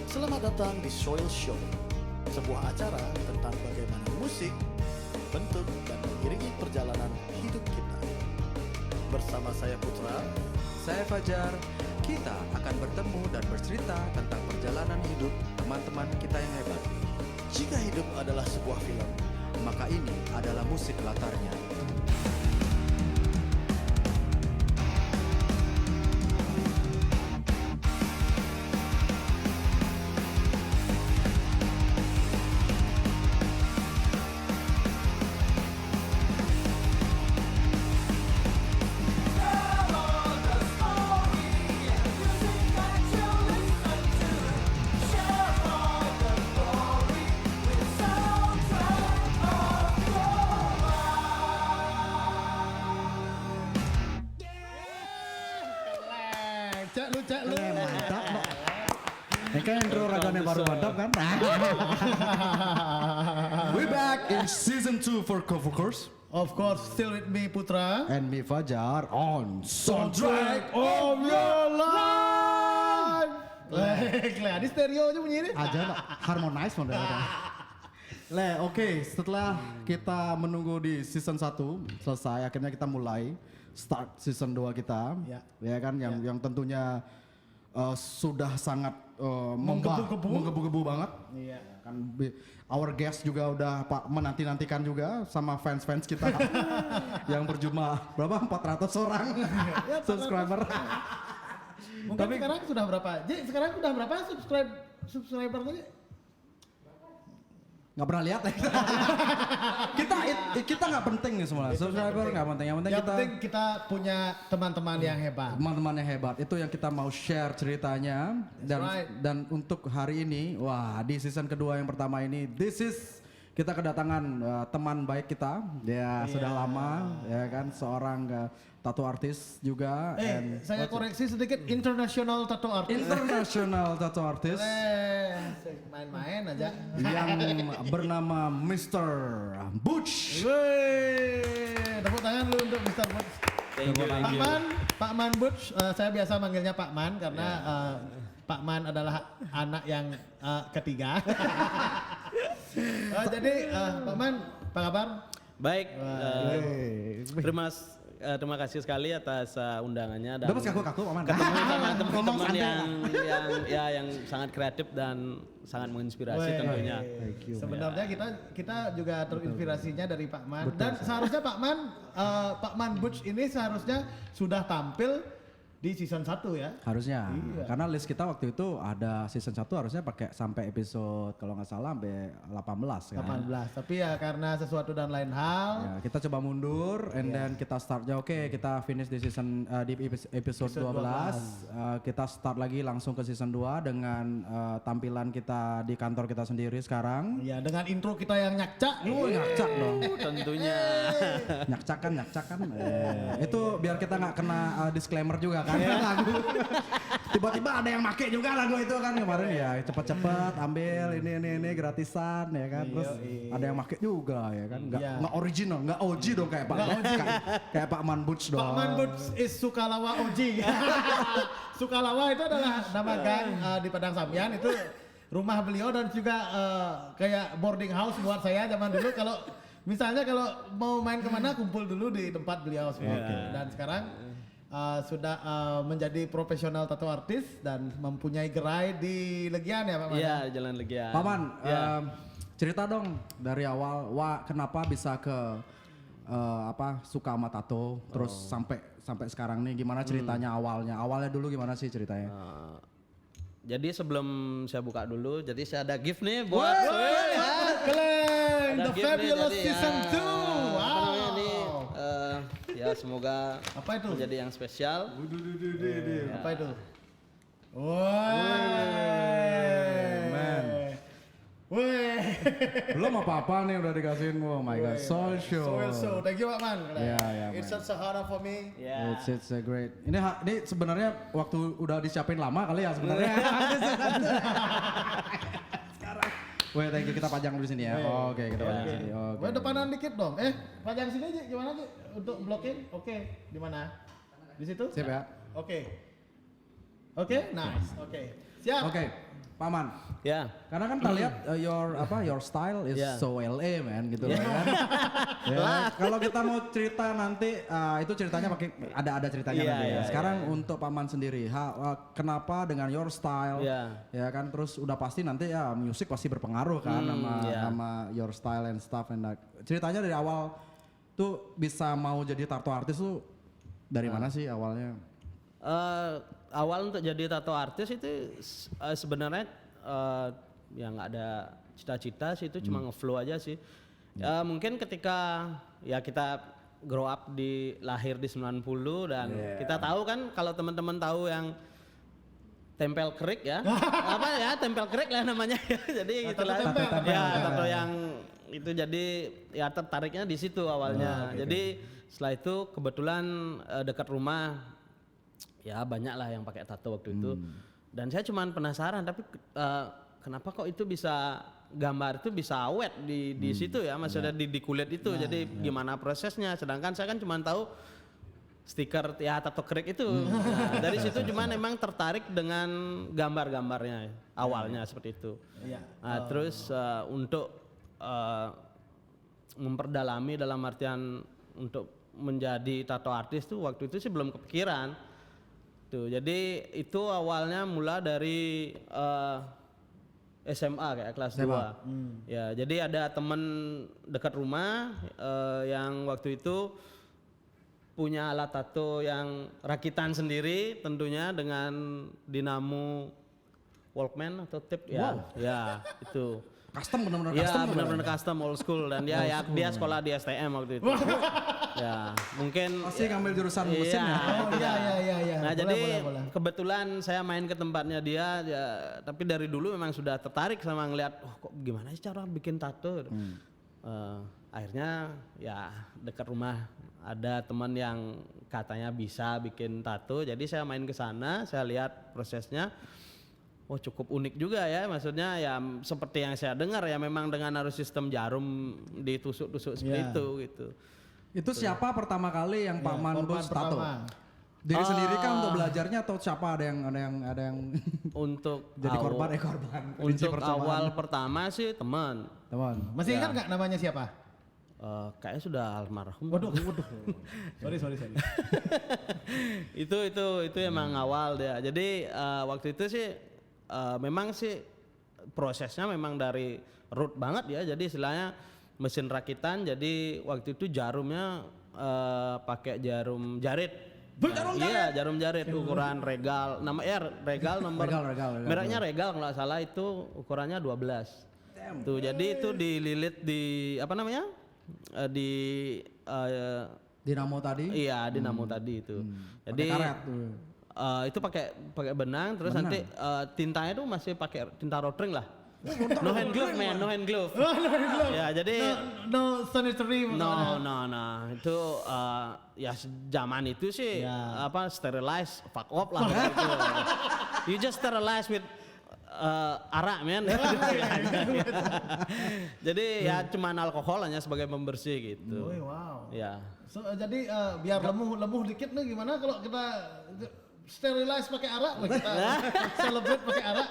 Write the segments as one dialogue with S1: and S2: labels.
S1: Selamat datang di Soil Show, sebuah acara tentang bagaimana musik bentuk dan mengiringi perjalanan hidup kita. Bersama saya Putra,
S2: Saya Fajar. Kita akan bertemu dan bercerita tentang perjalanan hidup teman-teman kita yang hebat.
S1: jika hidup adalah sebuah film,
S2: Maka ini adalah musik latarnya.
S3: Cak lu.
S4: Mantap no. Ini kan intro raganya baru mantap kan?
S2: We back in season 2 for Cover Course.
S3: Of course, still with me Putra.
S4: And me Fajar on
S3: Soundtrack of your life. Di stereo aja bunyi ini.
S4: aja no. Harmonize model. Oke, setelah kita menunggu di season 1 selesai, akhirnya kita mulai start season 2 kita. Ya kan yang tentunya sudah sangat menggebu-gebu banget.
S3: Iya.
S4: Kan our guest juga udah menanti-nantikan juga sama fans-fans kita yang berjumlah berapa 400 orang subscriber.
S3: Mungkin sekarang sudah berapa? Ji, sekarang sudah berapa subscriber tadi?
S4: Nggak pernah lihat ya. kita nggak penting nih semua subscriber nggak penting, yang penting
S3: Yang penting kita punya teman-teman yang hebat.
S4: teman-teman yang hebat itu yang kita mau share ceritanya
S3: right.
S4: dan untuk hari ini wah di season kedua yang pertama ini kita kedatangan teman baik kita ya sudah lama ya kan seorang tattoo artis juga
S3: Saya koreksi sedikit, international tattoo artist.
S4: international tattoo artist
S3: Main-main aja.
S4: yang bernama Mr. Butch.
S3: Wih, tepuk tangan lu untuk Mr. Butch.
S2: Thank you.
S3: Pak Man Butch, saya biasa manggilnya Pak Man karena Pak Man adalah anak yang ketiga. Jadi Pak Man, apa kabar?
S5: Baik, terima kasih sekali atas undangannya dan
S4: Udah mas kaku Paman.
S5: ketemu sama teman-teman yang sangat kreatif dan sangat menginspirasi tentunya.
S3: Sebenarnya kita juga terinspirasinya dari Pak Man. Dan seharusnya Pak Man Butch ini seharusnya sudah tampil di season 1 ya.
S4: Harusnya,
S3: Iya.
S4: karena list kita waktu itu ada season 1 harusnya pakai sampai episode kalau nggak salah sampai 18 kan.
S3: 18. Tapi ya karena sesuatu dan lain hal.
S4: Ya, kita coba mundur and then kita startnya kita finish di season di episode 12. Kita start lagi langsung ke season 2 dengan tampilan kita di kantor kita sendiri sekarang.
S3: Ya dengan intro kita yang nyakcak.
S4: Nyakcak dong.
S5: Tentunya.
S4: Nyakcak kan. Itu biar kita nggak kena disclaimer juga kan lagu. Tiba-tiba ada yang make juga lagu itu kan kemarin ya cepet-cepet ambil ini gratisan ya kan. Terus ada yang make juga ya kan. Nggak original, nggak OG dong kayak kayak Pak Man Butch dong.
S3: Pak Man Butch is Sukalawa OG. Sukalawa itu adalah nama gang di Padang Sambian, itu rumah beliau dan juga kayak boarding house buat saya zaman dulu kalau misalnya kalau mau main kemana kumpul dulu di tempat beliau semua. Dan sekarang sudah menjadi profesional tattoo artist dan mempunyai gerai di Legian ya Pak Man?
S5: Iya, Jalan Legian.
S4: Paman, cerita dong dari awal, kenapa bisa ke suka sama tato, terus sampai sekarang nih gimana ceritanya awalnya? Awalnya dulu gimana sih ceritanya?
S5: Jadi sebelum saya buka dulu, jadi saya ada gift nih buat
S3: Keren,
S5: Ada
S3: The
S5: gift nih
S3: Fabulous
S5: tadi,
S3: Season 2. Wow.
S5: Ya semoga
S3: Apa itu?
S5: menjadi yang spesial.
S3: Apa itu? Wah.
S4: Man.
S3: Wih.
S4: Belum apa-apa nih udah dikasihin, oh my god, Soul Show.
S3: Soil Show, thank you Pak Man.
S4: Yeah,
S3: It's
S4: man.
S3: such a honor for me.
S5: Ya.
S4: It's a great. Ini sebenarnya waktu udah disiapin lama kali ya sebenarnya. Sekarang. Weh, thank you, kita pajang dulu sini ya. Oke, kita pajang sini. Oke.
S3: Weh, depanan dikit dong. Pajang sini aja gimana sih untuk blocking? Oke, di mana? Di situ?
S4: Siap ya.
S3: Oke. Oke, nice. Oke. Siap.
S4: Oke, Paman.
S5: Ya.
S4: Karena kan kita lihat your style is
S5: Yeah.
S4: so LA man gitu kan. Ya, kalau kita mau cerita nanti itu ceritanya pakai ada ceritanya
S5: Iya,
S4: nanti ya.
S5: iya,
S4: Sekarang untuk Paman sendiri, kenapa dengan your style?
S5: Iya.
S4: Ya kan terus udah pasti nanti ya musik pasti berpengaruh kan
S5: iya.
S4: sama your style and stuff and that. Ceritanya dari awal tuh bisa mau jadi tattoo artis tuh dari mana sih awalnya?
S5: Awal untuk jadi tato artis itu sebenarnya ya nggak ada cita-cita sih, itu cuma ngeflow aja sih. Ya, mungkin ketika ya kita grow up lahir di 90 dan kita tahu kan, kalau teman-teman tahu yang tempel kerik ya apa ya, tempel kerik lah namanya jadi itulah ya tato yang itu, jadi ya tertariknya di situ awalnya. Jadi setelah itu kebetulan dekat rumah ya banyak lah yang pakai tato waktu itu, dan saya cuman penasaran, tapi kenapa kok itu bisa, gambar itu bisa awet di situ ya, maksudnya di kulit itu, jadi gimana prosesnya, sedangkan saya kan cuman tahu stiker ya tato kerik itu. Nah, dari situ cuman emang tertarik dengan gambar-gambarnya awalnya seperti itu. Nah, terus untuk memperdalami dalam artian untuk menjadi tato artis tuh waktu itu sih belum kepikiran tuh. Jadi itu awalnya mula dari SMA kayak kelas 2. Ya, jadi ada teman dekat rumah yang waktu itu punya alat tato yang rakitan sendiri tentunya dengan dinamo Walkman atau tape ya. Ya, itu.
S4: Custom benar-benar
S5: Ya,
S4: custom.
S5: benar-benar custom old school, dan dia sekolah di STM waktu itu. Ya, mungkin
S4: Pasti ngambil jurusan mesin ya.
S3: Oh iya.
S5: Nah,
S3: Boleh,
S5: jadi
S3: boleh.
S5: kebetulan saya main ke tempatnya dia ya, tapi dari dulu memang sudah tertarik sama ngelihat, kok gimana sih cara bikin tato. Akhirnya ya dekat rumah ada teman yang katanya bisa bikin tato, jadi saya main ke sana, saya lihat prosesnya. Oh, cukup unik juga ya, maksudnya ya seperti yang saya dengar ya, memang dengan harus sistem jarum ditusuk-tusuk seperti itu gitu.
S4: Itu siapa pertama kali yang Pak Man
S3: korban
S4: bos tato?
S3: pertama.
S4: Diri sendiri kan untuk belajarnya, atau siapa ada yang
S5: Untuk
S4: jadi korban? Kelinci
S5: untuk
S4: percobaan.
S5: awal pertama sih teman.
S4: Teman.
S3: Masih ingat nggak namanya siapa?
S5: Kayaknya sudah almarhum.
S3: Waduh. sorry.
S5: itu emang awal dia. Jadi waktu itu sih memang sih prosesnya memang dari root banget ya. Jadi istilahnya mesin rakitan. Jadi waktu itu jarumnya pakai jarum jarit. Iya, jarum jarit ukuran regal. Regal nomor.
S4: Regal.
S5: Mereknya regal kalau nggak salah, itu ukurannya 12. Tuh, jadi itu dililit di apa namanya?
S4: Dinamo tadi.
S5: Iya, dinamo tadi itu. Jadi
S4: Pakai karet tuh.
S5: itu pakai benang, terus nanti tintanya itu masih pakai tinta rotring lah. No hand glove man, no hand glove. Ya, jadi
S3: No sanitary.
S5: no, itu ya zaman itu sih apa, sterilize fuck off lah gitu. You just sterilize with arak men. Jadi ya cuman alkohol hanya sebagai pembersih gitu.
S3: Oh, wow.
S5: Ya.
S3: So, jadi biar lemuh dikit nih, gimana kalau kita sterilize pakai arak, kita celebrate pakai arak.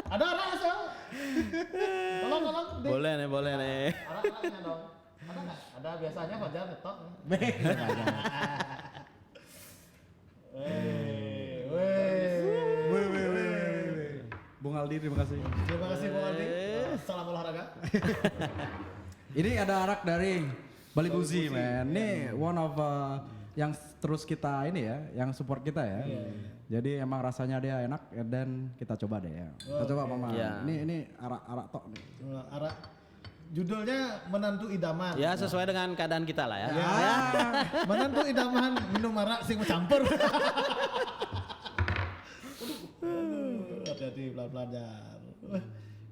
S3: Ada arak asal? Tolong. Dik.
S5: Boleh nih.
S3: Arak-araknya dong. Ada nggak? Ada, biasanya Fajar ngetok.
S4: Bung Aldi, terima kasih.
S3: Terima kasih Bung Aldi. Salam olahraga.
S4: Ini ada arak dari Bali Buzi, man. Ini one of yang terus kita ini ya, yang support kita ya. Jadi emang rasanya dia enak, dan kita coba deh ya. Kita coba Mama.
S5: Iya.
S4: Ini arak tok nih.
S3: Arak. Judulnya Menantu Idaman.
S5: Ya, sesuai dengan keadaan kita lah ya.
S3: Menantu idaman minum arak sing campur. Hati-hati, pelan-pelan.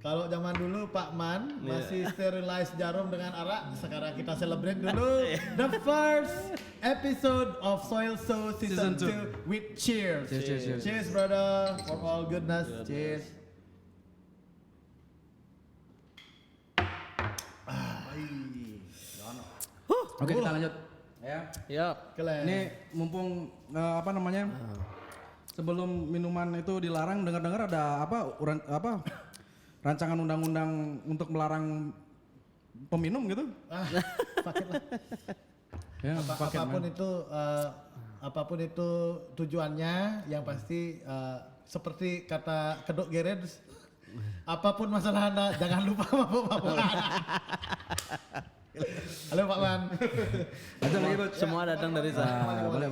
S3: Kalau zaman dulu Pak Man masih sterilize jarum dengan arak, sekarang kita celebrate dulu the first episode of Soil Show Season 2 with cheers.
S4: Cheers.
S3: Cheers brother, for all goodness. Cheers.
S4: Oke, kita lanjut. Ya.
S5: Yuk.
S3: Keren.
S4: Ini mumpung apa namanya? sebelum minuman itu dilarang, dengar-dengar ada rancangan undang-undang untuk melarang peminum gitu.
S3: Paket lah.
S4: Ya, paket,
S3: Apapun
S4: man.
S3: itu apapun itu tujuannya, yang pasti seperti kata Kedok Gerens, apapun masalah Anda jangan lupa mabuk-mabukan. Halo Pak Man.
S4: Ada lagi Bud?
S5: Semua datang dari sana.
S4: Boleh.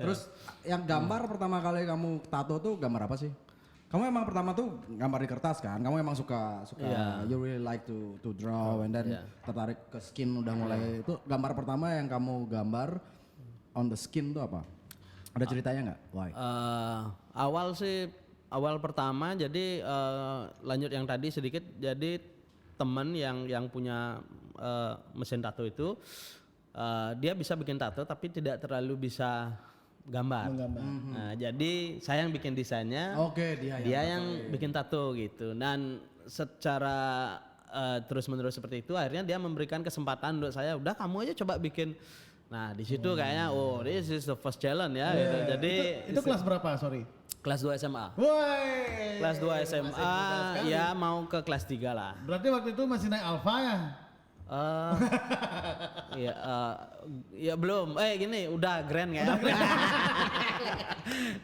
S4: Terus yang gambar pertama kali kamu tato tuh gambar apa sih? Kamu emang pertama tuh gambar di kertas kan? Kamu emang suka
S5: Iya.
S4: you really like to draw and then
S5: Iya.
S4: tertarik ke skin udah mulai itu gambar pertama yang kamu gambar on the skin tuh apa? Ada ceritanya nggak? Why?
S5: Awal pertama jadi lanjut yang tadi sedikit, jadi teman yang punya mesin tato itu dia bisa bikin tato tapi tidak terlalu bisa gambar. Nah, jadi saya yang bikin desainnya,
S4: Oke, dia
S5: yang bikin tato gitu. Dan secara terus-menerus seperti itu, akhirnya dia memberikan kesempatan untuk saya, udah kamu aja coba bikin. Nah, di situ kayaknya this is the first challenge ya gitu. Jadi
S3: Itu kelas berapa? Sorry.
S5: kelas 2 SMA.
S3: Woi.
S5: Kelas 2 SMA ya mau ke kelas 3 lah.
S3: Berarti waktu itu masih naik Alfa ya?
S5: Ya belum. Gini, udah grand ya.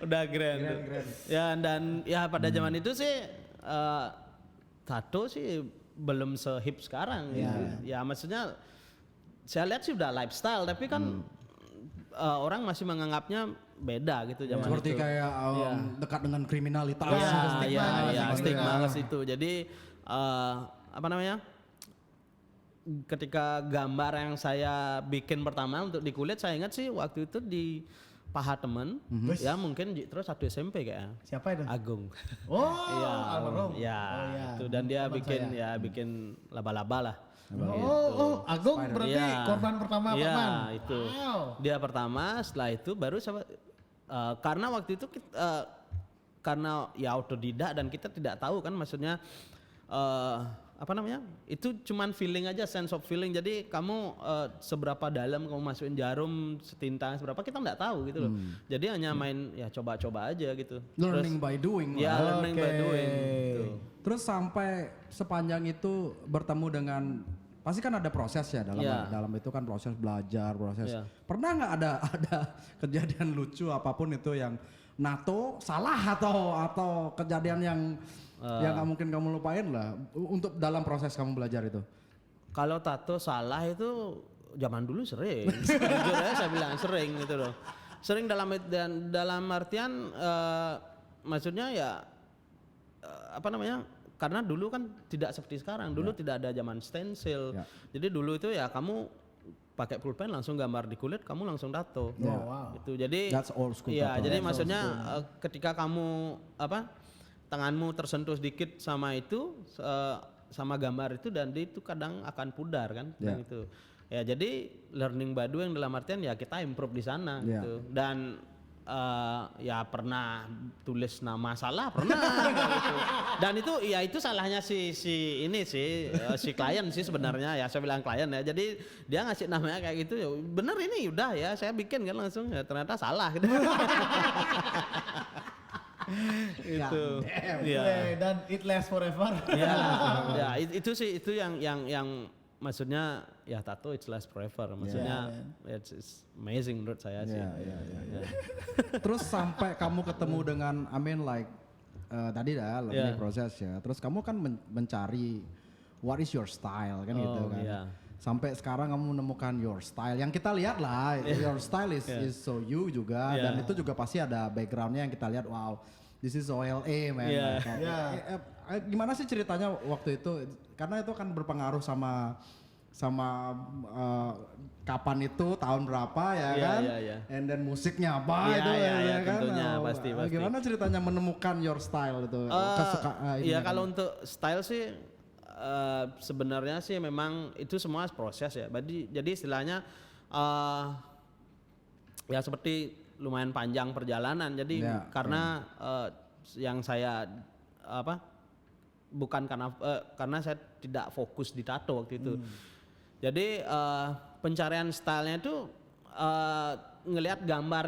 S5: Udah grand. Ya dan ya pada zaman itu sih tato sih belum sehip sekarang. Ya maksudnya saya lihat sih udah lifestyle, tapi kan orang masih menganggapnya beda gitu zaman
S4: Seperti
S5: itu.
S4: kayak dekat dengan kriminalitas.
S5: Stigma ke situ. Jadi apa namanya? Ketika gambar yang saya bikin pertama untuk di kulit, saya ingat sih waktu itu di paha temen, ya mungkin terus satu SMP kayaknya.
S3: Siapa itu?
S5: Agung.
S3: Oh,
S5: Iya,
S3: almarhum.
S5: ya,
S3: Oh, iya.
S5: itu dan dia
S3: Teman
S5: bikin
S3: saya.
S5: bikin laba-laba lah.
S3: Agung berarti
S5: Iya.
S3: korban pertama Pak
S5: Iya,
S3: Man.
S5: itu.
S3: Wow.
S5: Dia pertama, setelah itu baru sama karena waktu itu karena ya autodidak dan kita tidak tahu kan, maksudnya apa namanya? Itu cuman feeling aja, sense of feeling. Jadi kamu seberapa dalam kamu masukin jarum setintang seberapa kita nggak tahu gitu loh. Jadi hanya main ya coba-coba aja gitu.
S4: Learning by doing.
S5: Ya,
S4: lah.
S5: learning by
S3: Oke.
S5: doing gitu.
S4: Terus sampai sepanjang itu bertemu dengan pasti kan ada proses ya dalam
S5: Iya.
S4: dalam itu kan proses belajar, proses.
S5: Iya.
S4: Pernah nggak ada kejadian lucu apapun itu yang nato salah atau kejadian yang nggak mungkin kamu lupain lah untuk dalam proses kamu belajar itu?
S5: Kalau tato salah itu zaman dulu sering. Jujur aja saya bilang sering gitu loh. Sering dalam artian maksudnya ya apa namanya? Karena dulu kan tidak seperti sekarang. Dulu tidak ada zaman stencil.
S4: Ya.
S5: Jadi dulu itu ya kamu pakai pulpen langsung gambar di kulit, kamu langsung tato.
S3: Wow.
S5: Itu jadi
S4: That's old school
S5: iya,
S4: tattoo.
S5: jadi maksudnya ketika kamu tanganmu tersentuh sedikit sama itu sama gambar itu, dan dia itu kadang akan pudar kan, dan itu. Ya jadi learning by doing dalam artian ya kita improve di sana gitu. Dan ya pernah tulis nama salah pernah gitu. Dan itu ya itu salahnya si klien sih sebenarnya, ya saya bilang klien ya. Jadi dia ngasih namanya kayak gitu, ya bener ini udah ya saya bikin kan langsung, ya ternyata salah gitu. Itu. Iya.
S3: Dan it lasts forever.
S5: Ya itu sih itu yang maksudnya ya tato it's last forever, maksudnya it's amazing menurut saya sih. Ya.
S4: Terus sampai kamu ketemu dengan tadi learning proses ya. Terus kamu kan mencari what is your style kan gitu kan.
S5: Iya.
S4: Sampai sekarang kamu menemukan your style. Yang kita lihat lah, your style is so you juga, dan itu juga pasti ada backgroundnya yang kita lihat. Wow, this is OLA man.
S5: Yeah.
S4: Gimana sih ceritanya waktu itu? Karena itu kan berpengaruh sama kapan itu, tahun berapa ya kan?
S5: Iya.
S4: And then musiknya apa
S5: Iya,
S4: itu
S5: iya,
S4: kan?
S5: tentunya, pasti.
S4: Gimana ceritanya menemukan your style itu?
S5: Iya, kalau untuk style sih sebenarnya sih memang itu semua proses ya. Jadi istilahnya ya seperti lumayan panjang perjalanan. Jadi karena yang saya bukan karena saya tidak fokus di tato waktu itu. Jadi pencarian stylenya itu ngelihat gambar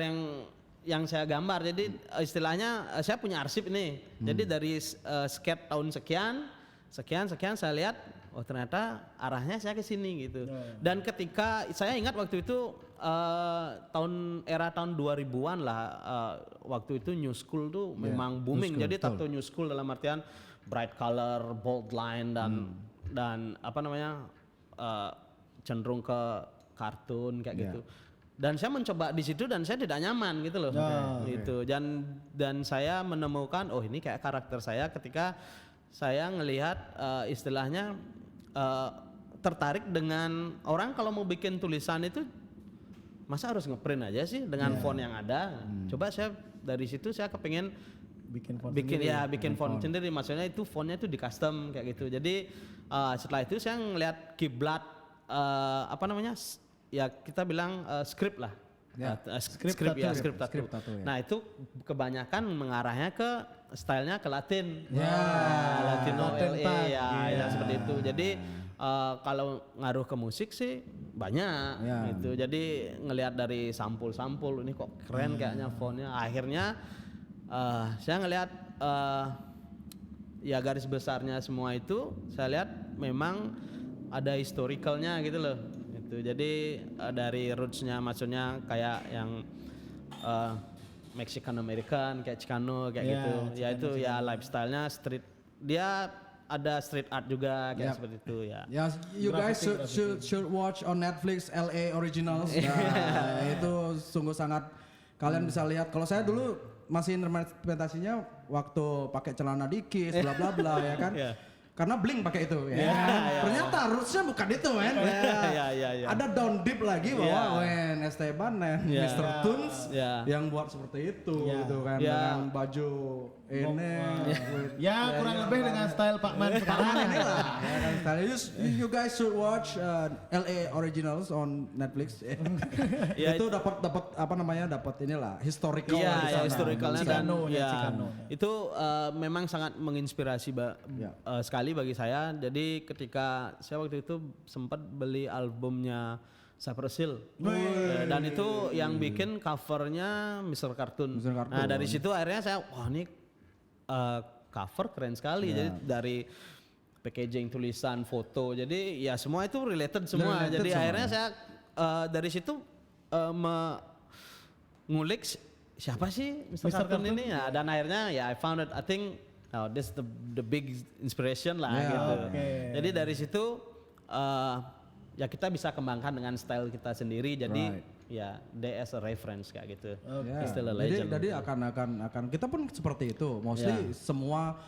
S5: yang saya gambar. Jadi istilahnya saya punya arsip ini. Jadi dari skate tahun sekian saya lihat, oh ternyata arahnya saya ke sini gitu. Dan ketika saya ingat waktu itu era tahun 2000-an lah, waktu itu New School tuh memang booming. Jadi tato New School dalam artian bright color, bold line dan apa namanya cenderung ke kartun kayak gitu. Dan saya mencoba di situ dan saya tidak nyaman gitu loh. Gitu. Dan saya menemukan oh ini kayak karakter saya ketika saya ngelihat istilahnya tertarik dengan orang kalau mau bikin tulisan itu masa harus ngeprint aja sih dengan font yang ada. Coba saya dari situ saya kepengen bikin font sendiri. Maksudnya itu fontnya itu di custom kayak gitu. Jadi setelah itu saya ngelihat kiblat apa namanya ya kita bilang script lah. Script tattoo. Nah itu kebanyakan mengarahnya ke stylenya ke Latin, Latino LA ya seperti itu. Jadi kalau ngaruh ke musik sih banyak gitu. Jadi ngelihat dari sampul-sampul ini kok keren kayaknya fontnya. Akhirnya saya ngelihat ya garis besarnya semua itu saya lihat memang ada historicalnya gitu loh. Gitu. Jadi dari rootsnya maksudnya kayak yang Mexican American kayak Chicano kayak gitu. Ya itu ya lifestyle-nya street. Dia ada street art juga kayak seperti itu ya.
S4: Ya, you guys should watch on Netflix LA Originals. Nah, itu sungguh sangat kalian bisa lihat. Kalau saya dulu masih interpretasinya waktu pakai celana dikis bla bla bla ya kan. Karena Blink pakai itu ya. Ternyata rootsnya bukan itu men. Ada down deep lagi bahwa Esteban dan Mr. Tunes yang buat seperti itu gitu kan dengan baju ini.
S3: Ya kurang lebih dengan style Pak Man sekarang ini lah.
S4: You guys should watch LA Originals on Netflix. Itu dapat apa namanya dapat inilah historical.
S5: Iya, historicalnya dan
S3: Chicano.
S5: itu memang sangat menginspirasi sekali bagi saya. Jadi ketika saya waktu itu sempat beli albumnya Cypress Hill dan itu yang bikin covernya Mr. Cartoon. Nah dari situ akhirnya saya wah ini cover keren sekali. Jadi dari packaging, tulisan, foto, jadi ya semua itu related semua. Jadi akhirnya saya dari situ ngulik siapa sih Mr. Cartoon ini ya, dan akhirnya ya I found it. I think this the big inspiration lah gitu. Jadi dari situ ya kita bisa kembangkan dengan style kita sendiri. Jadi ya they as a reference kayak gitu. Still a legend.
S4: Jadi akan kita pun seperti itu. Mostly semua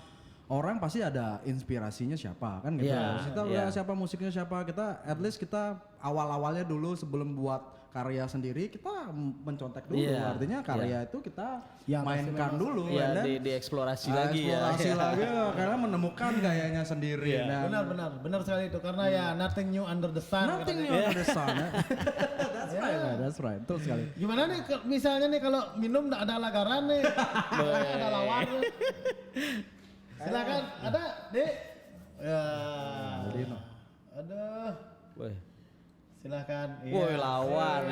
S4: orang pasti ada inspirasinya siapa kan gitu. Kita udah siapa musiknya siapa, kita at least kita awal-awalnya dulu sebelum buat karya sendiri kita mencontek dulu. Artinya karya itu kita mainkan dulu
S5: dieksplorasi
S4: lagi karena menemukan gayanya sendiri.
S3: Benar sekali itu karena ya nothing new under the sun.
S4: Nothing new under the sun. That's right. Betul sekali.
S3: Gimana nih misalnya nih kalau minum nggak ada lagaran nih, ada lawarnya. Silakan, ada Dek. Ya. Aduh. Silakan.
S5: Woi lawar.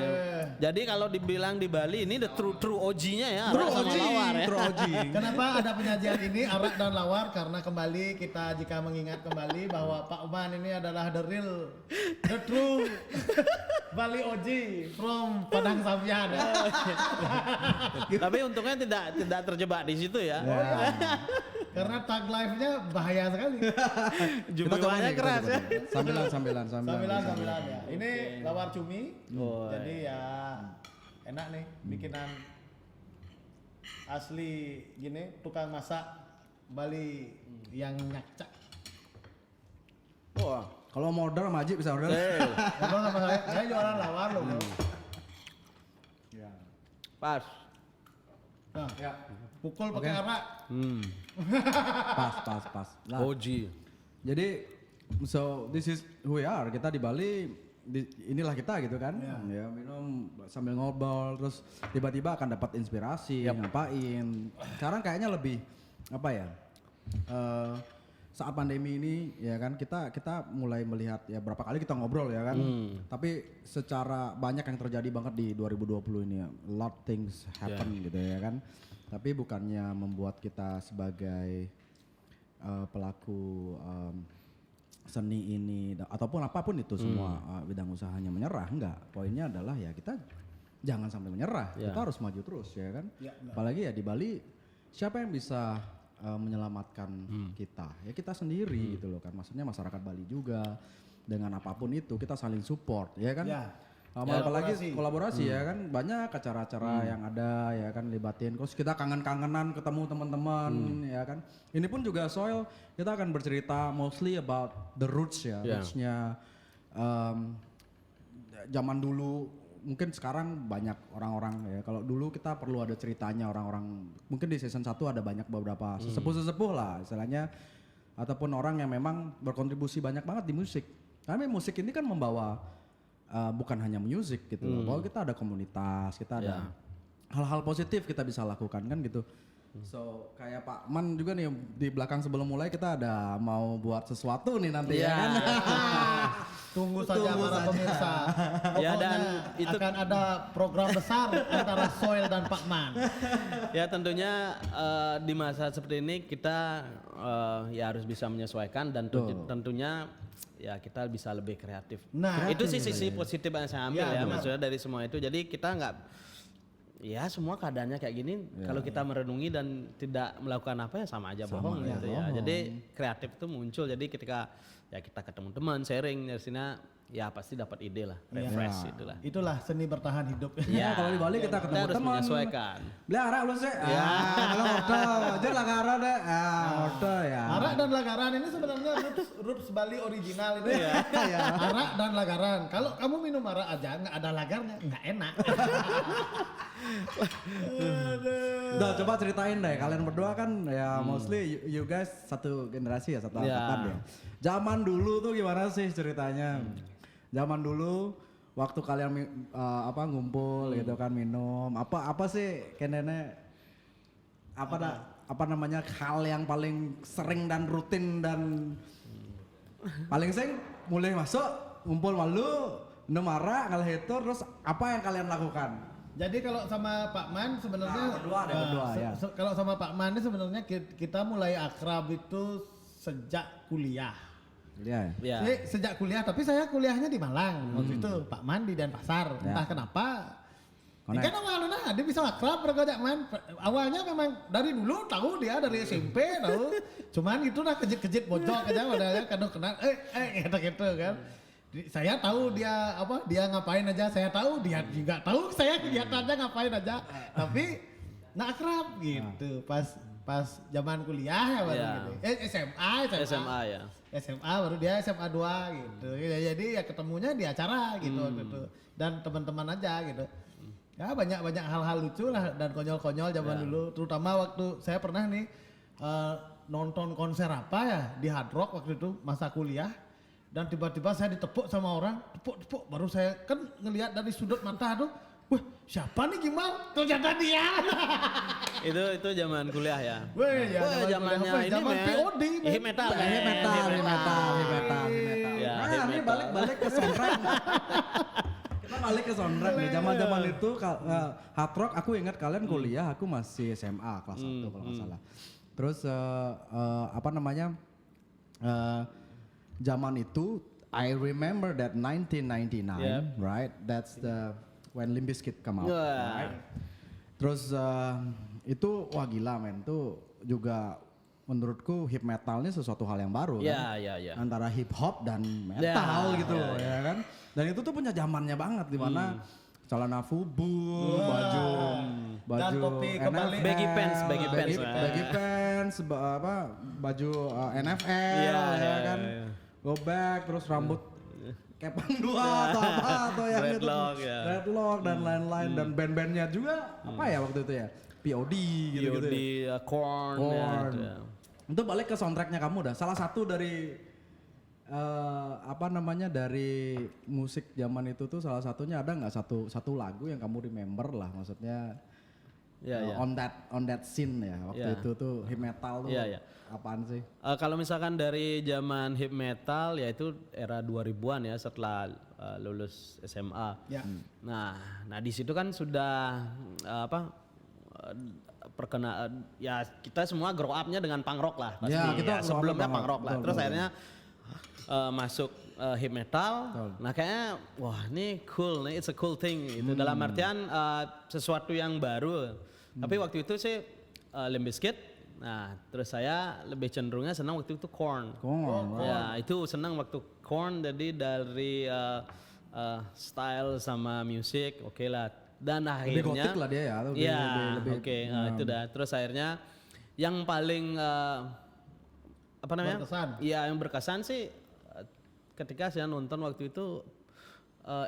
S5: Jadi kalau dibilang di Bali ini the true OG-nya ya. True OG.
S3: Kenapa ada penyajian ini arak dan lawar? Karena kembali kita jika mengingat kembali bahwa Pak Uman ini adalah the true Bali OG from Padang Samyan.
S5: Tapi untungnya tidak terjebak di situ ya.
S3: Karena tag live-nya bahaya sekali.
S5: Jumlahnya keras ya.
S4: Sambilan
S3: ya. Ini lawar cumi. Jadi ya enak nih bikinan asli gini, tukang masak Bali yang nyacak.
S4: Wah, kalau mau order sama Haji bisa order.
S3: Ngobrol sama saya jualan lawar loh, Bro.
S5: Pas.
S3: Nah, pukul pakai arak.
S4: Pas.
S5: OG.
S4: Jadi so this is who we are. Kita di Bali inilah kita gitu kan. Ya minum sambil ngobrol terus tiba-tiba akan dapat inspirasi ngapain. Sekarang kayaknya lebih apa ya? saat pandemi ini ya kan kita mulai melihat ya berapa kali kita ngobrol ya kan. Tapi secara banyak yang terjadi banget di 2020 ini ya. A lot things happen gitu ya kan. Tapi bukannya membuat kita sebagai pelaku seni ini ataupun apapun itu semua bidang usahanya menyerah, enggak. Poinnya adalah ya kita jangan sampai menyerah. Kita harus maju terus ya kan. Apalagi ya di Bali siapa yang bisa menyelamatkan kita? Ya kita sendiri gitu loh kan. Maksudnya masyarakat Bali juga dengan apapun itu kita saling support ya kan. Apalagi kolaborasi ya kan, banyak acara-acara yang ada ya kan, libatin terus kita kangen-kangenan ketemu teman-teman ya kan. Ini pun juga Soil kita akan bercerita mostly about the roots ya, rootsnya zaman dulu. Mungkin sekarang banyak orang-orang ya, kalau dulu kita perlu ada ceritanya orang-orang, mungkin di season 1 ada banyak beberapa sesepuh-sesepuh lah istilahnya, ataupun orang yang memang berkontribusi banyak banget di musik. Karena musik ini kan membawa bukan hanya musik gitu loh, bahwa kita ada komunitas, kita ada hal-hal positif kita bisa lakukan kan gitu. So kayak Pak Man juga nih di belakang sebelum mulai kita ada mau buat sesuatu nih nanti ya kan.
S3: Tunggu saja para pemirsa.
S5: Ya,
S3: Pokoknya
S5: dan itu
S3: akan ada program besar antara Soil dan Pak Man.
S5: ya tentunya di masa seperti ini kita ya harus bisa menyesuaikan dan tentunya ya kita bisa lebih kreatif.
S3: Nah,
S5: itu sih sisi positif yang saya ambil
S3: Ya,
S5: ya,
S3: benar.
S5: maksudnya dari semua itu. Jadi kita nggak, ya semua keadaannya kayak gini. Kalau kita merenungi dan tidak melakukan apa ya sama aja bohong gitu ya. Jadi kreatif itu muncul. Jadi ketika ya kita ketemu teman, sharing dari sini, ya pasti dapat ide lah, refresh itulah.
S3: Itulah seni bertahan hidup.
S5: Ya,
S4: Kalau di Bali kita ketemu
S5: harus
S4: teman.
S5: menyesuaikan.
S4: Beli arak lu sih. Ya, kalau order, aja lah arak deh. Order ya.
S3: Arak dan lagaran ini sebenarnya roots Bali original itu ya. Arak dan lagaran. Kalau kamu minum arak aja nggak ada lagarnya, nggak enak.
S4: Udah coba ceritain deh, kalian berdua kan ya mostly you guys satu generasi ya, satu angkatan ya. Zaman dulu tuh gimana sih ceritanya? Zaman dulu waktu kalian ngumpul gitu kan, minum apa sih kenene apa namanya hal yang paling sering dan rutin dan paling sering mulai masuk ngumpul malu minum arak ngalah itu, terus apa yang kalian lakukan?
S3: Jadi kalau sama Pak Man sebenarnya
S4: berdua, ya.
S3: Kalau sama Pak Man ini sebenarnya kita mulai akrab itu sejak kuliah.
S4: Iya.
S5: Ya.
S3: Sejak kuliah, tapi saya kuliahnya di Malang waktu itu. Pak Man di Denpasar. Entah kenapa.
S4: Connect.
S3: Kan awalnya dia bisa akrab bergojak Man. Awalnya memang dari dulu tahu dia dari SMP tahu. Cuman itu udah kejit-kejit bojok aja padahal kadang kenal gitu kan. Saya tahu dia dia ngapain aja, saya tahu dia juga tahu saya kegiatannya ngapain aja. Tapi nak akrab gitu. Pas zaman kuliah ya baru gitu. SMA
S5: ya.
S3: SMA baru dia SMA 2 gitu. Ya, jadi ya ketemunya di acara gitu waktu itu. Dan teman-teman aja gitu. Ya banyak hal-hal lucu lah dan konyol-konyol zaman dulu. Terutama waktu saya pernah nih nonton konser apa ya di Hard Rock waktu itu masa kuliah. Dan tiba-tiba saya ditepuk sama orang, tepuk, baru saya kan ngelihat dari sudut mata tuh, wah siapa nih Gimal? Ternyata dia.
S5: Itu zaman kuliah ya.
S3: Weh, ya,
S5: Wah, zamannya ini
S3: zaman
S5: men.
S3: POD.
S5: Hip metal.
S4: Hip metal.
S5: Ya,
S4: Nah,
S5: hip
S4: ini
S5: metal.
S4: balik ke soundtrack. Kita balik ke soundtrack nih. Zaman itu Hard Rock aku ingat kalian kuliah, aku masih SMA kelas 1 kalau nggak salah. Terus apa namanya? Zaman itu I remember that 1999, right? That's when Limp Bizkit come out,
S5: Wah.
S4: right? Terus itu wah gila men, itu juga menurutku hip metal ini sesuatu hal yang baru kan?
S5: Ya.
S4: Antara hip hop dan metal
S5: Ya,
S4: gitu loh ya kan. Dan itu tuh punya zamannya banget di mana celana fubu, baju
S3: Dan topi kebalik.
S5: Baggy pants.
S4: baggy pants, baju NFL ya kan. Go back terus rambut kepang dua atau apa atau yang itu.
S5: Dreadlock, ya.
S4: Dreadlock dan lain-lain dan band-bandnya juga apa ya waktu itu ya? POD gitu-gitu.
S5: POD, Korn.
S4: Korn.
S5: Ya.
S4: Itu balik ke soundtracknya kamu dah. Salah satu dari dari musik zaman itu tuh salah satunya ada nggak satu lagu yang kamu remember lah, maksudnya
S5: Iya, iya.
S4: on that scene ya waktu
S5: Iya.
S4: itu tuh hip metal tuh
S5: Iya, iya.
S4: apaan sih?
S5: Kalau misalkan dari zaman hip metal ya itu era 2000-an ya setelah lulus SMA.
S3: Ya.
S5: Nah di situ kan sudah ya kita semua grow up-nya dengan punk rock lah pasti.
S4: Ya, kita grow up
S5: sebelumnya
S4: punk
S5: punk rock
S4: rock,
S5: lah.
S4: betul,
S5: Terus
S4: betul.
S5: akhirnya masuk hip metal. Nah kayaknya wah ini cool nih, it's a cool thing gitu. Dalam artian sesuatu yang baru. Tapi waktu itu sih Limp Bizkit. Nah terus saya lebih cenderungnya senang waktu itu Korn. Ya itu senang waktu Korn, jadi dari style sama musik oke lah. Dan
S4: Lebih
S5: akhirnya
S4: gotik lah dia ya.
S5: iya oke itu dah. Terus akhirnya yang paling apa namanya?
S3: Berkesan.
S5: Iya yang berkesan sih ketika saya nonton waktu itu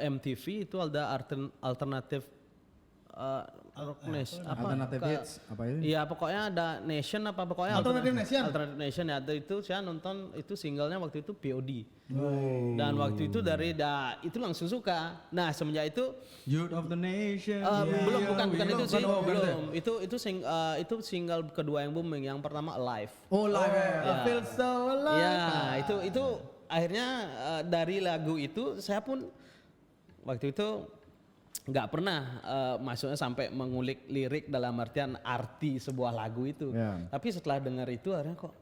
S5: MTV itu ada alternatif
S4: Alternative hits apa itu?
S5: Iya pokoknya ada Nation apa pokoknya
S3: Alternative Nation.
S5: Alternative Nation ya. Ada itu saya nonton itu singlenya waktu itu POD. Dan waktu itu itu langsung suka. Nah semenjak itu
S4: Youth of the Nation.
S5: belum bukan itu sih
S3: bukan,
S5: belum. Itu single kedua yang booming. Yang pertama Alive.
S4: Oh live ya.
S3: I feel so alive.
S5: Ya itu akhirnya dari lagu itu saya pun waktu itu nggak pernah maksudnya sampai mengulik lirik dalam artian arti sebuah lagu itu.
S4: Ya.
S5: Tapi setelah dengar itu akhirnya kok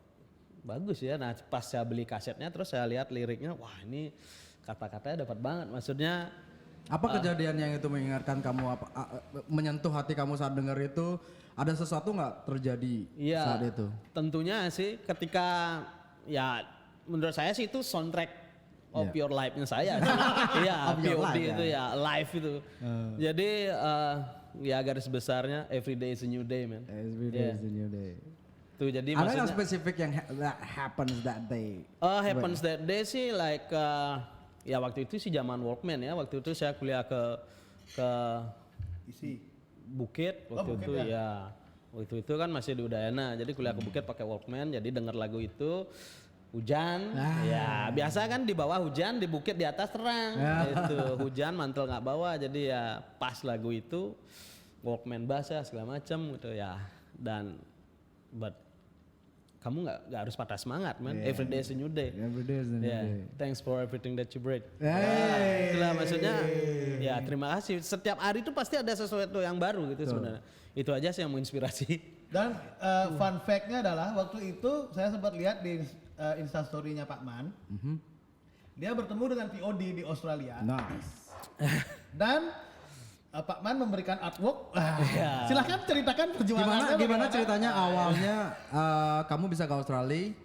S5: bagus ya. Nah pas saya beli kasetnya terus saya lihat liriknya, wah ini kata-katanya dapat banget. Maksudnya
S4: Apa kejadian yang itu mengingatkan kamu menyentuh hati kamu saat dengar itu? Ada sesuatu nggak terjadi
S5: iya,
S4: saat itu?
S5: tentunya sih ketika ya menurut saya sih itu soundtrack of your life-nya saya sih. Iya,
S4: Of your
S5: POD
S4: life,
S5: itu ya, live itu. Jadi ya garis besarnya every day is a new day, man.
S4: Every day
S5: Yeah.
S4: is a new day.
S5: Tuh jadi
S4: Ada nggak
S5: maksudnya
S4: spesifik yang that happens that day?
S5: happens that day sih like ya waktu itu sih zaman Walkman ya. Waktu itu saya kuliah ke
S3: Isi.
S5: Bukit waktu
S3: Bukit
S5: itu ya. Waktu itu kan masih di Udayana. Jadi kuliah ke Bukit pakai Walkman, jadi denger lagu itu hujan, ya biasa kan di bawah hujan, di bukit di atas terang, itu hujan mantel nggak bawa, jadi ya pas lagu itu Walkman basah segala macam gitu ya, dan but kamu nggak harus patah semangat man, every day is a new day.
S4: Every day is a new
S5: Yeah,
S4: day.
S5: thanks for everything that you break.
S4: Hey.
S5: Itulah maksudnya, ya terima kasih. Setiap hari itu pasti ada sesuatu yang baru gitu sebenarnya. Itu aja sih yang menginspirasi.
S3: Dan fun fact-nya adalah waktu itu saya sempat lihat di instastory-nya Pak Man. Dia bertemu dengan POD di Australia.
S4: Nice.
S3: Dan Pak Man memberikan artwork. Silahkan ceritakan perjuangannya.
S4: Gimana
S3: bagaimana.
S4: ceritanya awalnya kamu bisa ke Australia?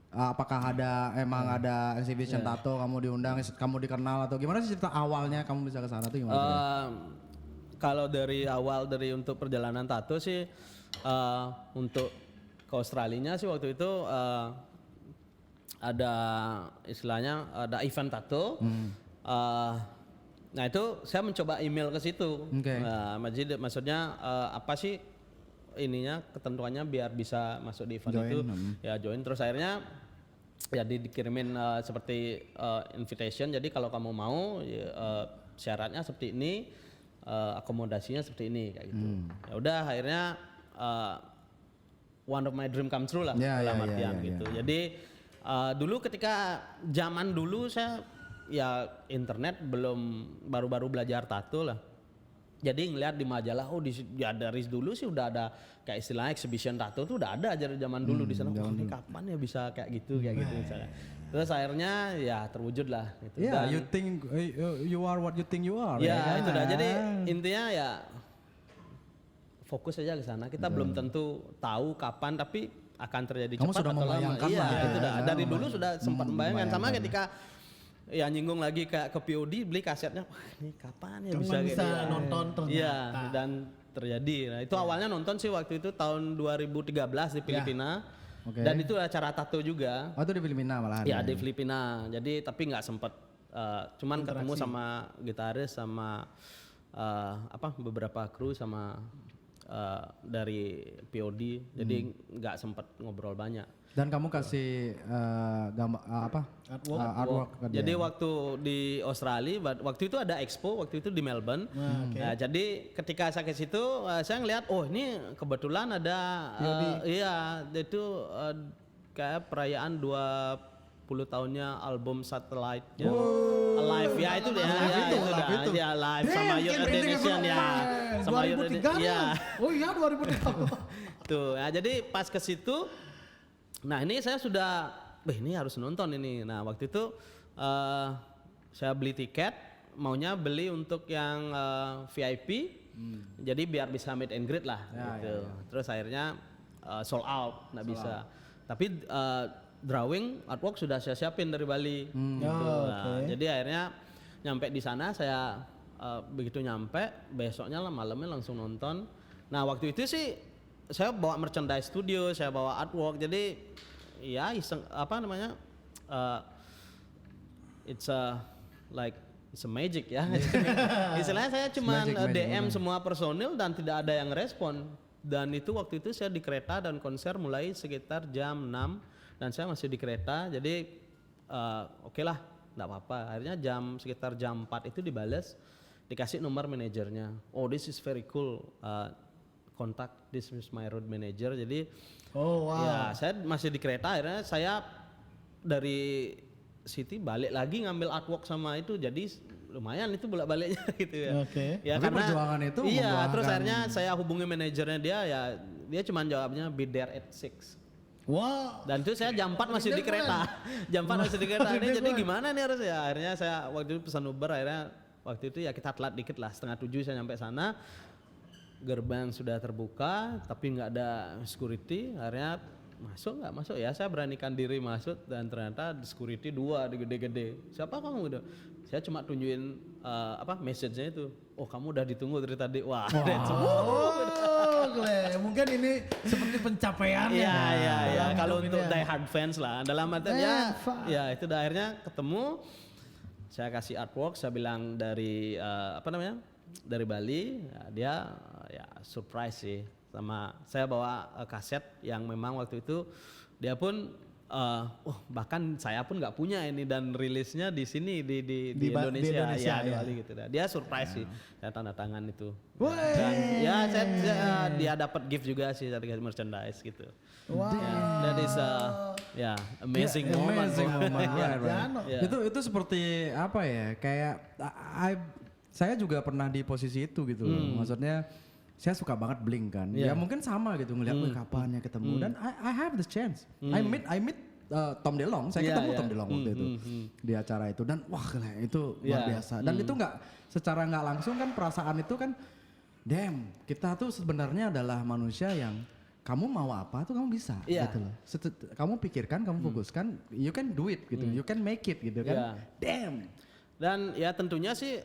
S4: Apakah ada exhibition tato, kamu diundang, kamu dikenal atau gimana sih cerita awalnya kamu bisa ke sana tuh gimana?
S5: Kalau dari awal untuk perjalanan tato sih untuk ke Australinya sih waktu itu ada istilahnya ada event tato. Nah itu saya mencoba email ke situ.
S4: Oke.
S5: Nah, maksudnya apa sih ininya ketentuannya biar bisa masuk di event
S4: Join,
S5: itu. Ya join terus akhirnya ya dikirimin seperti invitation. Jadi kalau kamu mau syaratnya seperti ini. Akomodasinya seperti ini kayak gitu. Ya udah akhirnya one of my dream come true lah dalam artian gitu. Jadi dulu ketika zaman dulu saya ya internet belum baru-baru belajar tato lah. Jadi ngeliat di majalah ya dari dulu sih udah ada kayak istilahnya exhibition tato tuh udah ada aja dari zaman dulu di sana. Wah, ini kapan ya bisa kayak gitu misalnya. Terus akhirnya ya terwujud lah gitu.
S4: Yeah,
S5: Dan
S4: you think you are what you think you are.
S5: ya itu dah. Jadi intinya ya fokus aja ke sana. Kita belum tentu tahu kapan tapi akan terjadi
S4: Kamu
S5: cepat
S4: sudah
S5: atau lama.
S4: membayangkan
S5: Iya,
S4: lah ya.
S5: itu dah. Dari dulu sudah sempat membayangkan sama
S4: membayangkan.
S5: ketika ya nyinggung lagi ke POD beli kasetnya. Wah, ini kapan ya
S3: Kapan bisa
S5: gitu.
S3: nonton ternyata.
S5: Iya, dan terjadi. Nah, itu awalnya nonton sih waktu itu tahun 2013 di Filipina.
S4: Oke.
S5: Dan itu acara tato juga.
S4: Oh itu di Filipina malahan.
S5: Ya di Filipina. Jadi tapi nggak sempet cuman ketemu sama gitaris sama beberapa kru sama dari POD, jadi nggak sempat ngobrol banyak.
S4: Dan kamu kasih gambar artwork ke dia.
S5: Jadi waktu di Australia, waktu itu ada expo, waktu itu di Melbourne. Nah, jadi ketika saya ke situ, saya ngeliat, oh ini kebetulan ada, iya, itu kayak perayaan 20 tahunnya album Satellite-nya. Live, ya itu dia, ya live sama Youth Indonesia ya. Sama
S3: 2003
S5: ya.
S3: Oh iya 2003.
S5: Tuh, ya, jadi pas ke situ, nah ini saya sudah, ini harus nonton ini. Nah waktu itu saya beli tiket, maunya beli untuk yang VIP, jadi biar bisa meet and greet lah. Gitu. Terus akhirnya sold out, nggak bisa. Tapi drawing artwork sudah saya siapin dari Bali. Gitu. Nah, jadi akhirnya nyampe di sana, saya begitu nyampe, besoknya lah malamnya langsung nonton. Nah waktu itu sih saya bawa merchandise studio, saya bawa artwork, jadi ya iseng, apa namanya, it's a magic ya. Istilahnya saya cuma DM semua personil dan tidak ada yang respon. Dan itu waktu itu saya di kereta dan konser mulai sekitar jam 6 dan saya masih di kereta, jadi oke lah, nggak apa-apa. Akhirnya sekitar jam 4 itu dibales, dikasih nomor manajernya. Oh this is very cool. Kontak, this is my road manager. Jadi ya saya masih di kereta, akhirnya saya dari City balik lagi ngambil artwork sama itu, jadi lumayan itu bolak-baliknya gitu ya. Ya
S4: tapi
S5: karena
S4: perjuangan itu
S5: terus akhirnya saya hubungi manajernya dia cuma jawabnya be there at 6.
S3: Wow.
S5: Dan itu saya jam 4 masih di kereta. Jam 4 masih di kereta. Ini jadi gimana nih harus ya? Akhirnya saya waktu itu pesan Uber, akhirnya waktu itu ya kita telat dikit lah, 6:30 saya nyampe sana. Gerbang sudah terbuka tapi nggak ada security, akhirnya nggak masuk ya, saya beranikan diri masuk dan ternyata security 2 gede-gede. Siapa kamu gitu? Saya cuma tunjukin message-nya itu. Oh kamu udah ditunggu dari tadi. Wah.
S3: Mungkin ini seperti pencapaian.
S5: Iya. Kalau untuk die hard fans lah, dalam artian ya itu akhirnya ketemu. Saya kasih artwork, saya bilang dari dari Bali, ya, dia ya surprise sih sama saya bawa kaset yang memang waktu itu dia pun bahkan saya pun nggak punya ini dan rilisnya di sini di Indonesia, ya di Bali gitu. Dia surprise sih, saya tanda tangan itu. Dan ya dia dapat gift juga sih dari merchandise gitu.
S3: Wow.
S5: That is amazing moment.
S4: Itu seperti apa ya? Kayak saya juga pernah di posisi itu gitu loh. Maksudnya saya suka banget Blink kan. Ya mungkin sama gitu ngeliat kapan ya ketemu dan I have the chance. I meet Tom DeLonge. Saya ketemu Tom DeLonge waktu itu di acara itu dan wah itu luar biasa. Dan itu secara nggak langsung kan perasaan itu kan damn, kita tuh sebenarnya adalah manusia yang kamu mau apa tuh kamu bisa gitu loh. Kamu pikirkan, kamu fokuskan, you can do it gitu. You can make it gitu kan. Damn.
S5: Dan ya tentunya sih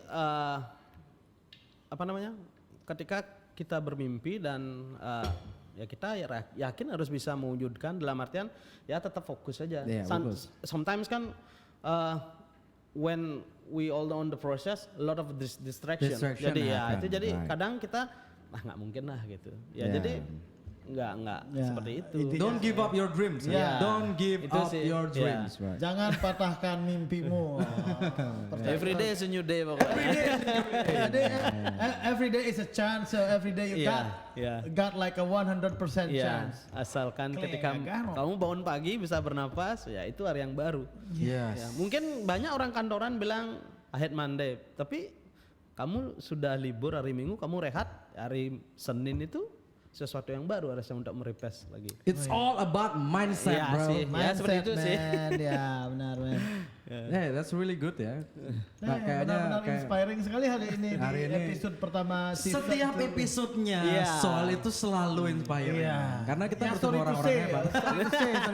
S5: ketika kita bermimpi dan ya kita yakin harus bisa mewujudkan, dalam artian ya tetap fokus aja. Sometimes kan when we all on the process, a lot of distraction. Jadi jadi kadang kita nggak mungkin lah gitu. Ya jadi nggak seperti itu.
S4: Don't give up your dreams. Don't give up your dreams.
S3: Right. Jangan patahkan mimpimu.
S5: Every day is a new day pokoknya.
S3: Every day is a chance. So every day you got like a 100% chance.
S5: Asalkan ketika kamu bangun pagi bisa bernapas, ya itu hari yang baru.
S4: Yes.
S5: Ya, mungkin banyak orang kantoran bilang I hate Monday, tapi kamu sudah libur hari Minggu, kamu rehat, hari Senin itu sesuatu yang baru harusnya untuk merefresh lagi.
S4: It's all about mindset, bro.
S5: Ya seperti itu sih.
S3: Ya benar, man.
S4: Yeah, that's really good ya.
S3: Benar-benar inspiring sekali hari ini di episode pertama.
S4: Setiap episodenya soal itu selalu inspiring. Karena kita bertemu orang-orang hebat.
S3: Sorry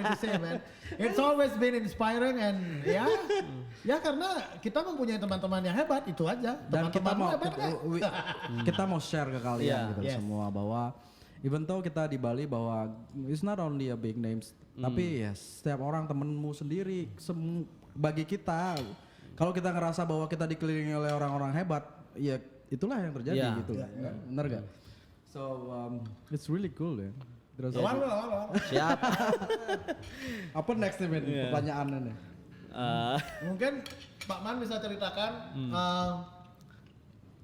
S3: to say, man. It's always been inspiring and ya karena kita mempunyai teman-teman yang hebat itu aja.
S4: Dan kita mau share ke kalian gitu semua bahwa even though kita di Bali bahwa it's not only a big names, tapi ya setiap orang temenmu sendiri, bagi kita, kalau kita ngerasa bahwa kita dikelilingi oleh orang-orang hebat, ya itulah yang terjadi gitu. Bener gak? So it's really cool ya. Terus
S3: Lawan.
S5: Siap.
S4: apa next nih Ben? Pertanyaannya nih.
S3: Mungkin Pak Man bisa ceritakan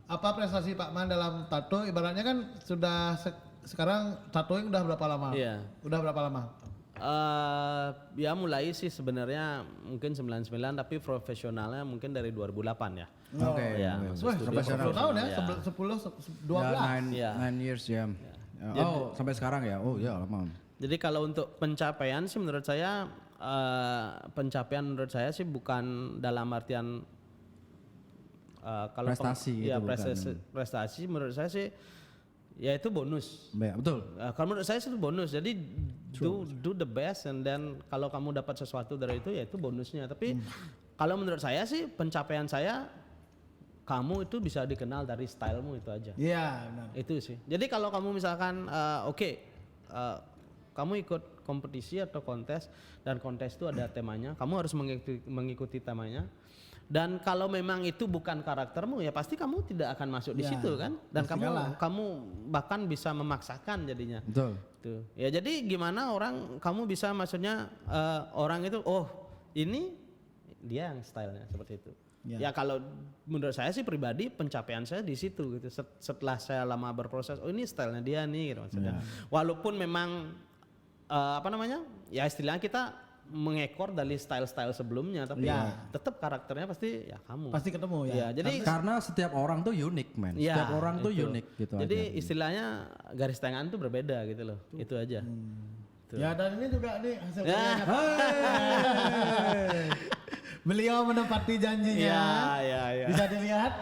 S3: apa prestasi Pak Man dalam tato? Ibaratnya kan sudah sekarang tattooing udah berapa lama?
S5: Iya.
S3: Udah berapa lama?
S5: Ya mulai sih sebenarnya mungkin 99 tapi profesionalnya mungkin dari 2008 ya.
S4: Oke.
S5: Ya,
S3: Wah,
S5: masuk studio
S3: sampai 10 tahun ya,
S5: profesional,
S3: 12.
S5: Iya.
S4: 9 years ya. Oh, sampai sekarang ya. Oh, ya lama.
S5: Jadi kalau untuk pencapaian sih menurut saya pencapaian menurut saya sih bukan dalam artian kalau
S4: Prestasi
S5: ya
S4: itu bukan.
S5: prestasi menurut saya sih ya itu bonus.
S4: Ya, betul.
S5: Kalau menurut saya sih itu bonus. Jadi do the best and then kalau kamu dapat sesuatu dari itu ya itu bonusnya. Tapi kalau menurut saya sih pencapaian saya kamu itu bisa dikenal dari stylemu itu aja.
S3: Iya, benar.
S5: Itu sih. Jadi kalau kamu misalkan kamu ikut kompetisi atau kontes dan kontes itu ada temanya, kamu harus mengikuti temanya. Dan kalau memang itu bukan karaktermu ya pasti kamu tidak akan masuk di
S3: Ya,
S5: situ kan. Dan
S3: pasti kalah.
S5: kamu bahkan bisa memaksakan jadinya.
S4: Betul.
S5: Tuh. Ya jadi gimana kamu bisa maksudnya orang itu ini dia yang stylenya seperti itu. Ya kalau menurut saya sih pribadi pencapaian saya di situ gitu. Setelah saya lama berproses, ini stylenya dia nih gitu maksudnya. Walaupun memang ya istilahnya kita mengekor dari style-style sebelumnya tapi tetap karakternya pasti ya kamu.
S3: Pasti ketemu ya.
S5: Ya, jadi
S4: Karena setiap orang tuh unik, men.
S5: ya,
S4: Setiap orang tuh
S5: itu.
S4: unik gitu
S5: Jadi
S4: aja.
S5: istilahnya garis tangan tuh berbeda gitu loh. Itu aja. Tuh.
S3: Ya dan ini juga nih hasil
S5: Ya.
S3: karyanya Pak. Beliau menepati janjinya.
S5: Ya.
S3: Bisa dilihat.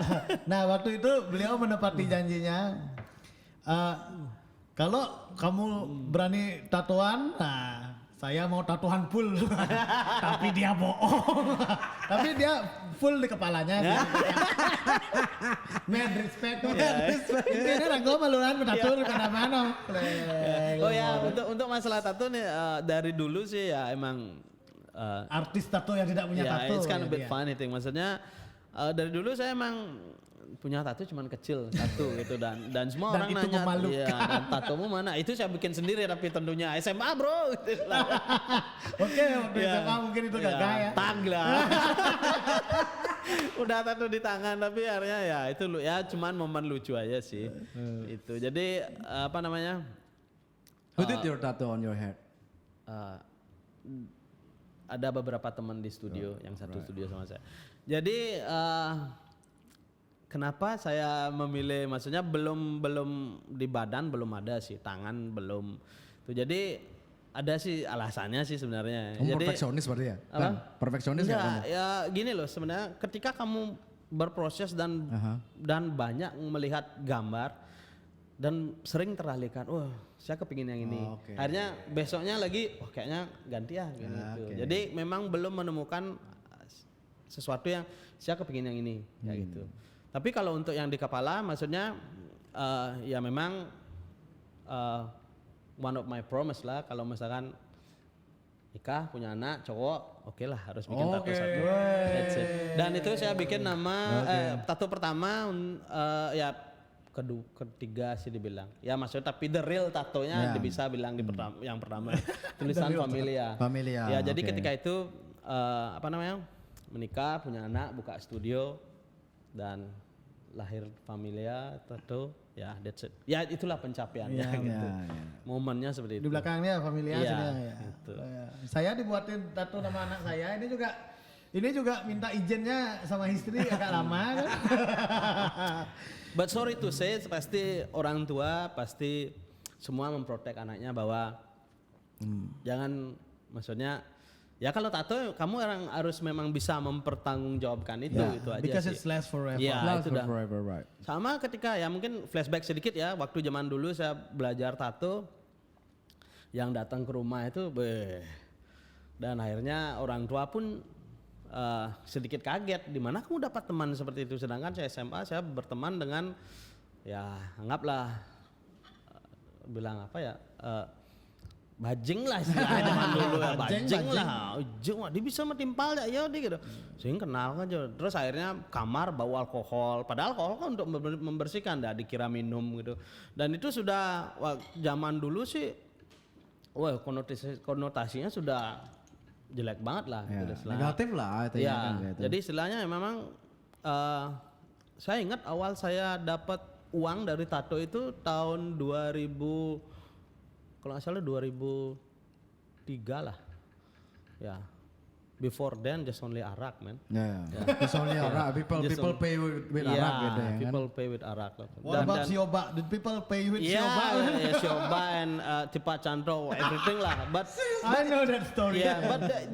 S3: Nah waktu itu beliau menepati janjinya. Kalau kamu berani tatoan, nah saya mau tatoan full. Tapi dia bohong. Tapi dia full di kepalanya. Mad respect. Ini ranggo maluran tato di mana-mana.
S5: Oh ya, untuk masalah tato nih dari dulu sih ya emang
S3: Artis tato yang tidak punya
S5: ya
S3: tato.
S5: it's kind of
S3: ya
S5: bit
S3: dia.
S5: funny thing. Maksudnya dari dulu saya emang punya tato cuman kecil satu gitu dan semua
S3: Dan
S5: orang
S3: itu
S5: nanya
S3: memalukan.
S5: ya dan tatomu mana itu saya bikin sendiri tapi tentunya SMA bro gitu lah.
S3: Oke, waktu
S5: Ya.
S3: SMA mungkin itu gagah ya.
S5: Tag lah. Udah tato di tangan tapi akhirnya ya itu ya cuman momen lucu aja sih. Itu. Jadi apa namanya?
S4: Who did your tattoo on your head?
S5: Ada beberapa teman di studio, yang satu studio sama saya. Jadi kenapa saya memilih, maksudnya belum di badan belum ada sih, tangan belum. Tuh jadi ada sih alasannya sih sebenarnya.
S4: Kamu
S5: Jadi
S4: perfeksionis berarti ya?
S5: apa?
S4: Kan? Perfeksionis ya kamu?
S5: Ya gini loh sebenarnya ketika kamu berproses dan banyak melihat gambar dan sering teralihkan, saya kepingin yang ini. Akhirnya besoknya lagi, kayaknya ganti ya gitu. Jadi memang belum menemukan sesuatu yang saya kepingin yang ini, kayak gitu. Tapi kalau untuk yang di kepala, maksudnya ya memang one of my promise lah. Kalau misalkan nikah punya anak cowok, oke lah harus bikin tato satu. That's it. Dan itu saya bikin nama tato pertama ya ketiga sih dibilang. Ya maksudnya tapi the real tatonya bisa bilang di yang pertama tulisan familia.
S4: Familia,
S5: Ya jadi
S4: oke.
S5: ketika itu menikah punya anak buka studio dan lahir familia tato ya that's it. Ya itulah pencapaiannya gitu. Momennya seperti itu.
S3: Di belakangnya familia
S5: Iya,
S3: sini ya.
S5: gitu.
S3: Saya dibuatin tato nama anak saya. Ini juga minta izinnya sama istri agak lama kan.
S5: But sorry to say, pasti orang tua pasti semua memprotek anaknya bahwa jangan, maksudnya ya kalau tato kamu harus memang bisa mempertanggungjawabkan itu aja
S3: Because
S5: sih.
S3: it lasts forever.
S5: Ya
S4: Last
S5: itu dah.
S4: forever, right?
S5: Sama ketika ya mungkin flashback sedikit ya, waktu zaman dulu saya belajar tato, yang datang ke rumah itu, dan akhirnya orang tua pun sedikit kaget, di mana kamu dapat teman seperti itu, sedangkan saya SMA saya berteman dengan ya anggaplah bilang apa ya bajing lah istilahnya zaman dulu ya,
S3: Bajing,
S5: bajing lah, ujung wah dia bisa metimpal ya dia gitu, sehingga kenal aja, terus akhirnya kamar bau alkohol, padahal alkohol kan untuk membersihkan, dah dikira minum gitu, dan itu sudah zaman dulu sih, wah konotasinya sudah jelek banget lah,
S4: Ya,
S5: gitu, istilahnya.
S4: negatif lah itu
S5: Ya,
S4: kan gitu.
S5: jadi istilahnya memang saya ingat awal saya dapat uang dari tato itu tahun 2000, kalau nggak salah 2003 lah, ya. Before then just only arak, man.
S4: Ya, it's only arak. People
S5: Just
S4: people
S5: only-
S4: pay with
S5: Yeah,
S4: arak gitu ya kan.
S5: people pay with arak.
S3: What about Sioba? Did people pay with Sioba?
S5: Yeah, Sioba and Tipa Chandro, everything lah. But
S3: I know that story.
S5: yeah,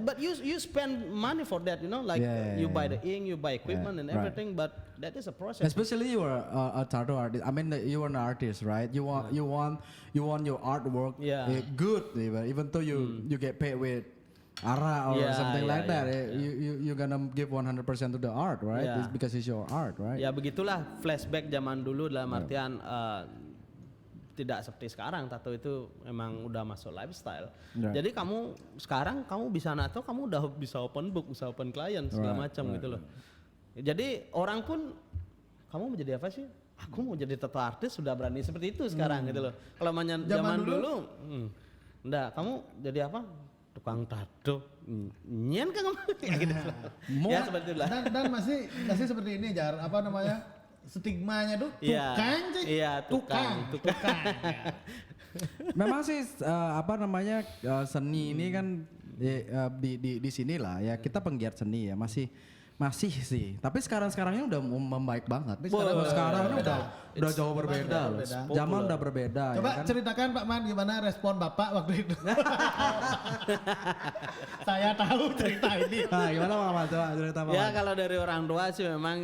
S5: but you spend money for that, you know, like
S4: Yeah,
S5: you buy the ink, you buy equipment and
S4: right.
S5: everything. But that is a process.
S4: Especially you are a tattoo artist. I mean, you are an artist, right? You want your artwork
S5: Yeah.
S4: good, even though you get paid with ara or
S5: Yeah,
S4: something
S5: yeah,
S4: like that.
S5: yeah,
S4: You're gonna give 100% to the art, right?
S5: Yeah.
S4: It's because it's your art, right?
S5: Ya begitulah flashback zaman dulu dalam artian tidak seperti sekarang, tato itu memang udah masuk lifestyle.
S4: Right.
S5: Jadi kamu sekarang kamu bisa nato, kamu udah bisa open book, bisa open client segala macam gitu loh. Jadi orang pun kamu mau jadi apa sih? Aku mau jadi tato artis, sudah berani seperti itu sekarang gitu loh. Kalau zaman dulu, enggak, kamu jadi apa? Tukang tato. Nyen kan kamu ya gitu. Ya seperti itulah.
S3: Dan masih seperti ini Jar, apa namanya? Stigmanya tuh
S5: Iya.
S3: tukang sih.
S5: Iya, tukang.
S4: Memang sih seni ini kan di sini lah ya, kita penggiat seni ya, masih sih. Tapi sekarang-sekarangnya udah membaik banget. Sekarang udah jauh berbeda loh. Zaman udah berbeda
S3: Coba
S4: ya kan.
S3: ceritakan Pak Man gimana respon Bapak waktu itu. Saya tahu cerita ini.
S4: Nah, gimana Pak Man? Coba cerita Pak
S5: Ya
S4: Man.
S5: kalau dari orang tua sih memang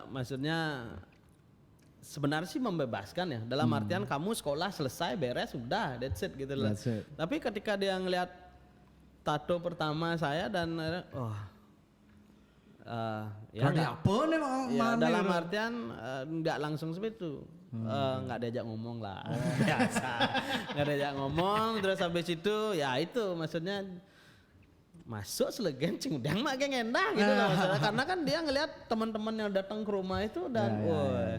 S5: maksudnya sebenarnya sih membebaskan ya. Dalam artian kamu sekolah selesai beres sudah, that's it gitu loh.
S4: That's it.
S5: Tapi ketika dia ngelihat tato pertama saya dan ya
S4: Rada apa nih Pak
S5: ya
S4: Man?
S5: dalam
S4: gitu?
S5: artian nggak langsung seperti itu. Nggak diajak ngomong lah. Biasa. Nggak diajak ngomong terus habis itu ya itu maksudnya masuk selegen cingudang mak geng endah gitu loh maksudnya. Karena kan dia ngelihat teman-teman yang datang ke rumah itu dan woi.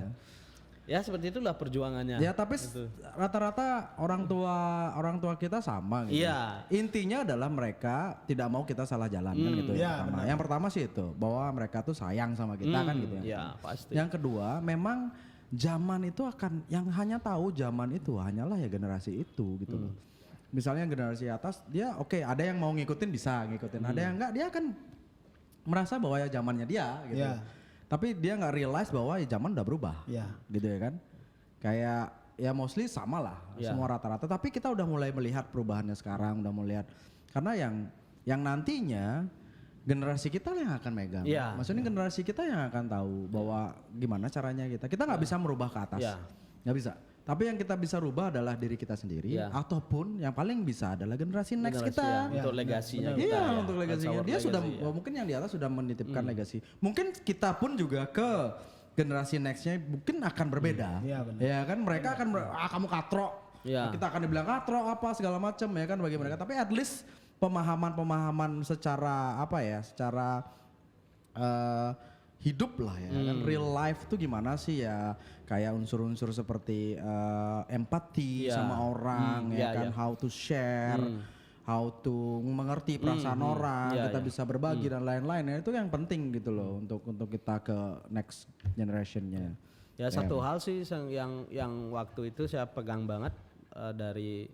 S5: Ya seperti itulah perjuangannya.
S4: Ya tapi
S5: Gitu.
S4: rata-rata orang tua kita sama gitu.
S5: Iya.
S4: Intinya adalah mereka tidak mau kita salah jalan kan gitu
S3: Iya,
S4: yang pertama. Yang pertama sih itu bahwa mereka tuh sayang sama kita kan gitu ya.
S5: Ya pasti.
S4: Yang kedua memang zaman itu akan yang hanya tahu zaman itu hanyalah ya generasi itu gitu loh. Misalnya generasi atas dia oke, ada yang mau ngikutin bisa ngikutin, ada yang enggak dia akan merasa bahwa ya zamannya dia gitu.
S3: Iya.
S4: Tapi dia nggak realize bahwa ya zaman udah berubah.
S3: Iya.
S4: Gitu ya kan. Kayak ya mostly sama lah
S5: Iya.
S4: semua rata-rata, tapi kita udah mulai melihat perubahannya sekarang, udah melihat karena yang nantinya generasi kita yang akan megang.
S5: Iya.
S4: Maksudnya generasi kita yang akan tahu bahwa gimana caranya kita nggak bisa merubah ke atas.
S5: Iya.
S4: Nggak bisa. Tapi yang kita bisa rubah adalah diri kita sendiri,
S5: Iya.
S4: ataupun yang paling bisa adalah generasi next
S5: Generasi
S4: kita.
S5: ya, untuk legasinya kita.
S4: Iya,
S5: ya.
S4: untuk legasinya.
S5: That's our
S4: Dia sudah
S5: legacy, ya.
S4: mungkin yang di atas sudah menitipkan legasi. Mungkin kita pun juga ke generasi nextnya mungkin akan berbeda.
S3: Iya, benar.
S4: Ya kan mereka akan kamu katrok.
S5: Iya.
S4: Kita akan dibilang katrok apa segala macam ya kan bagi mereka. Tapi at least pemahaman secara apa ya? Secara hidup lah ya kan, real life tuh gimana sih ya, kayak unsur-unsur seperti empati
S5: Iya.
S4: sama orang ya
S5: Iya,
S4: kan,
S5: iya.
S4: how to share, how to mengerti perasaan orang,
S5: Iya,
S4: kita
S5: iya.
S4: bisa berbagi dan lain-lain ya, itu yang penting gitu loh untuk kita ke next generationnya.
S5: Ya satu hal sih yang waktu itu saya pegang banget dari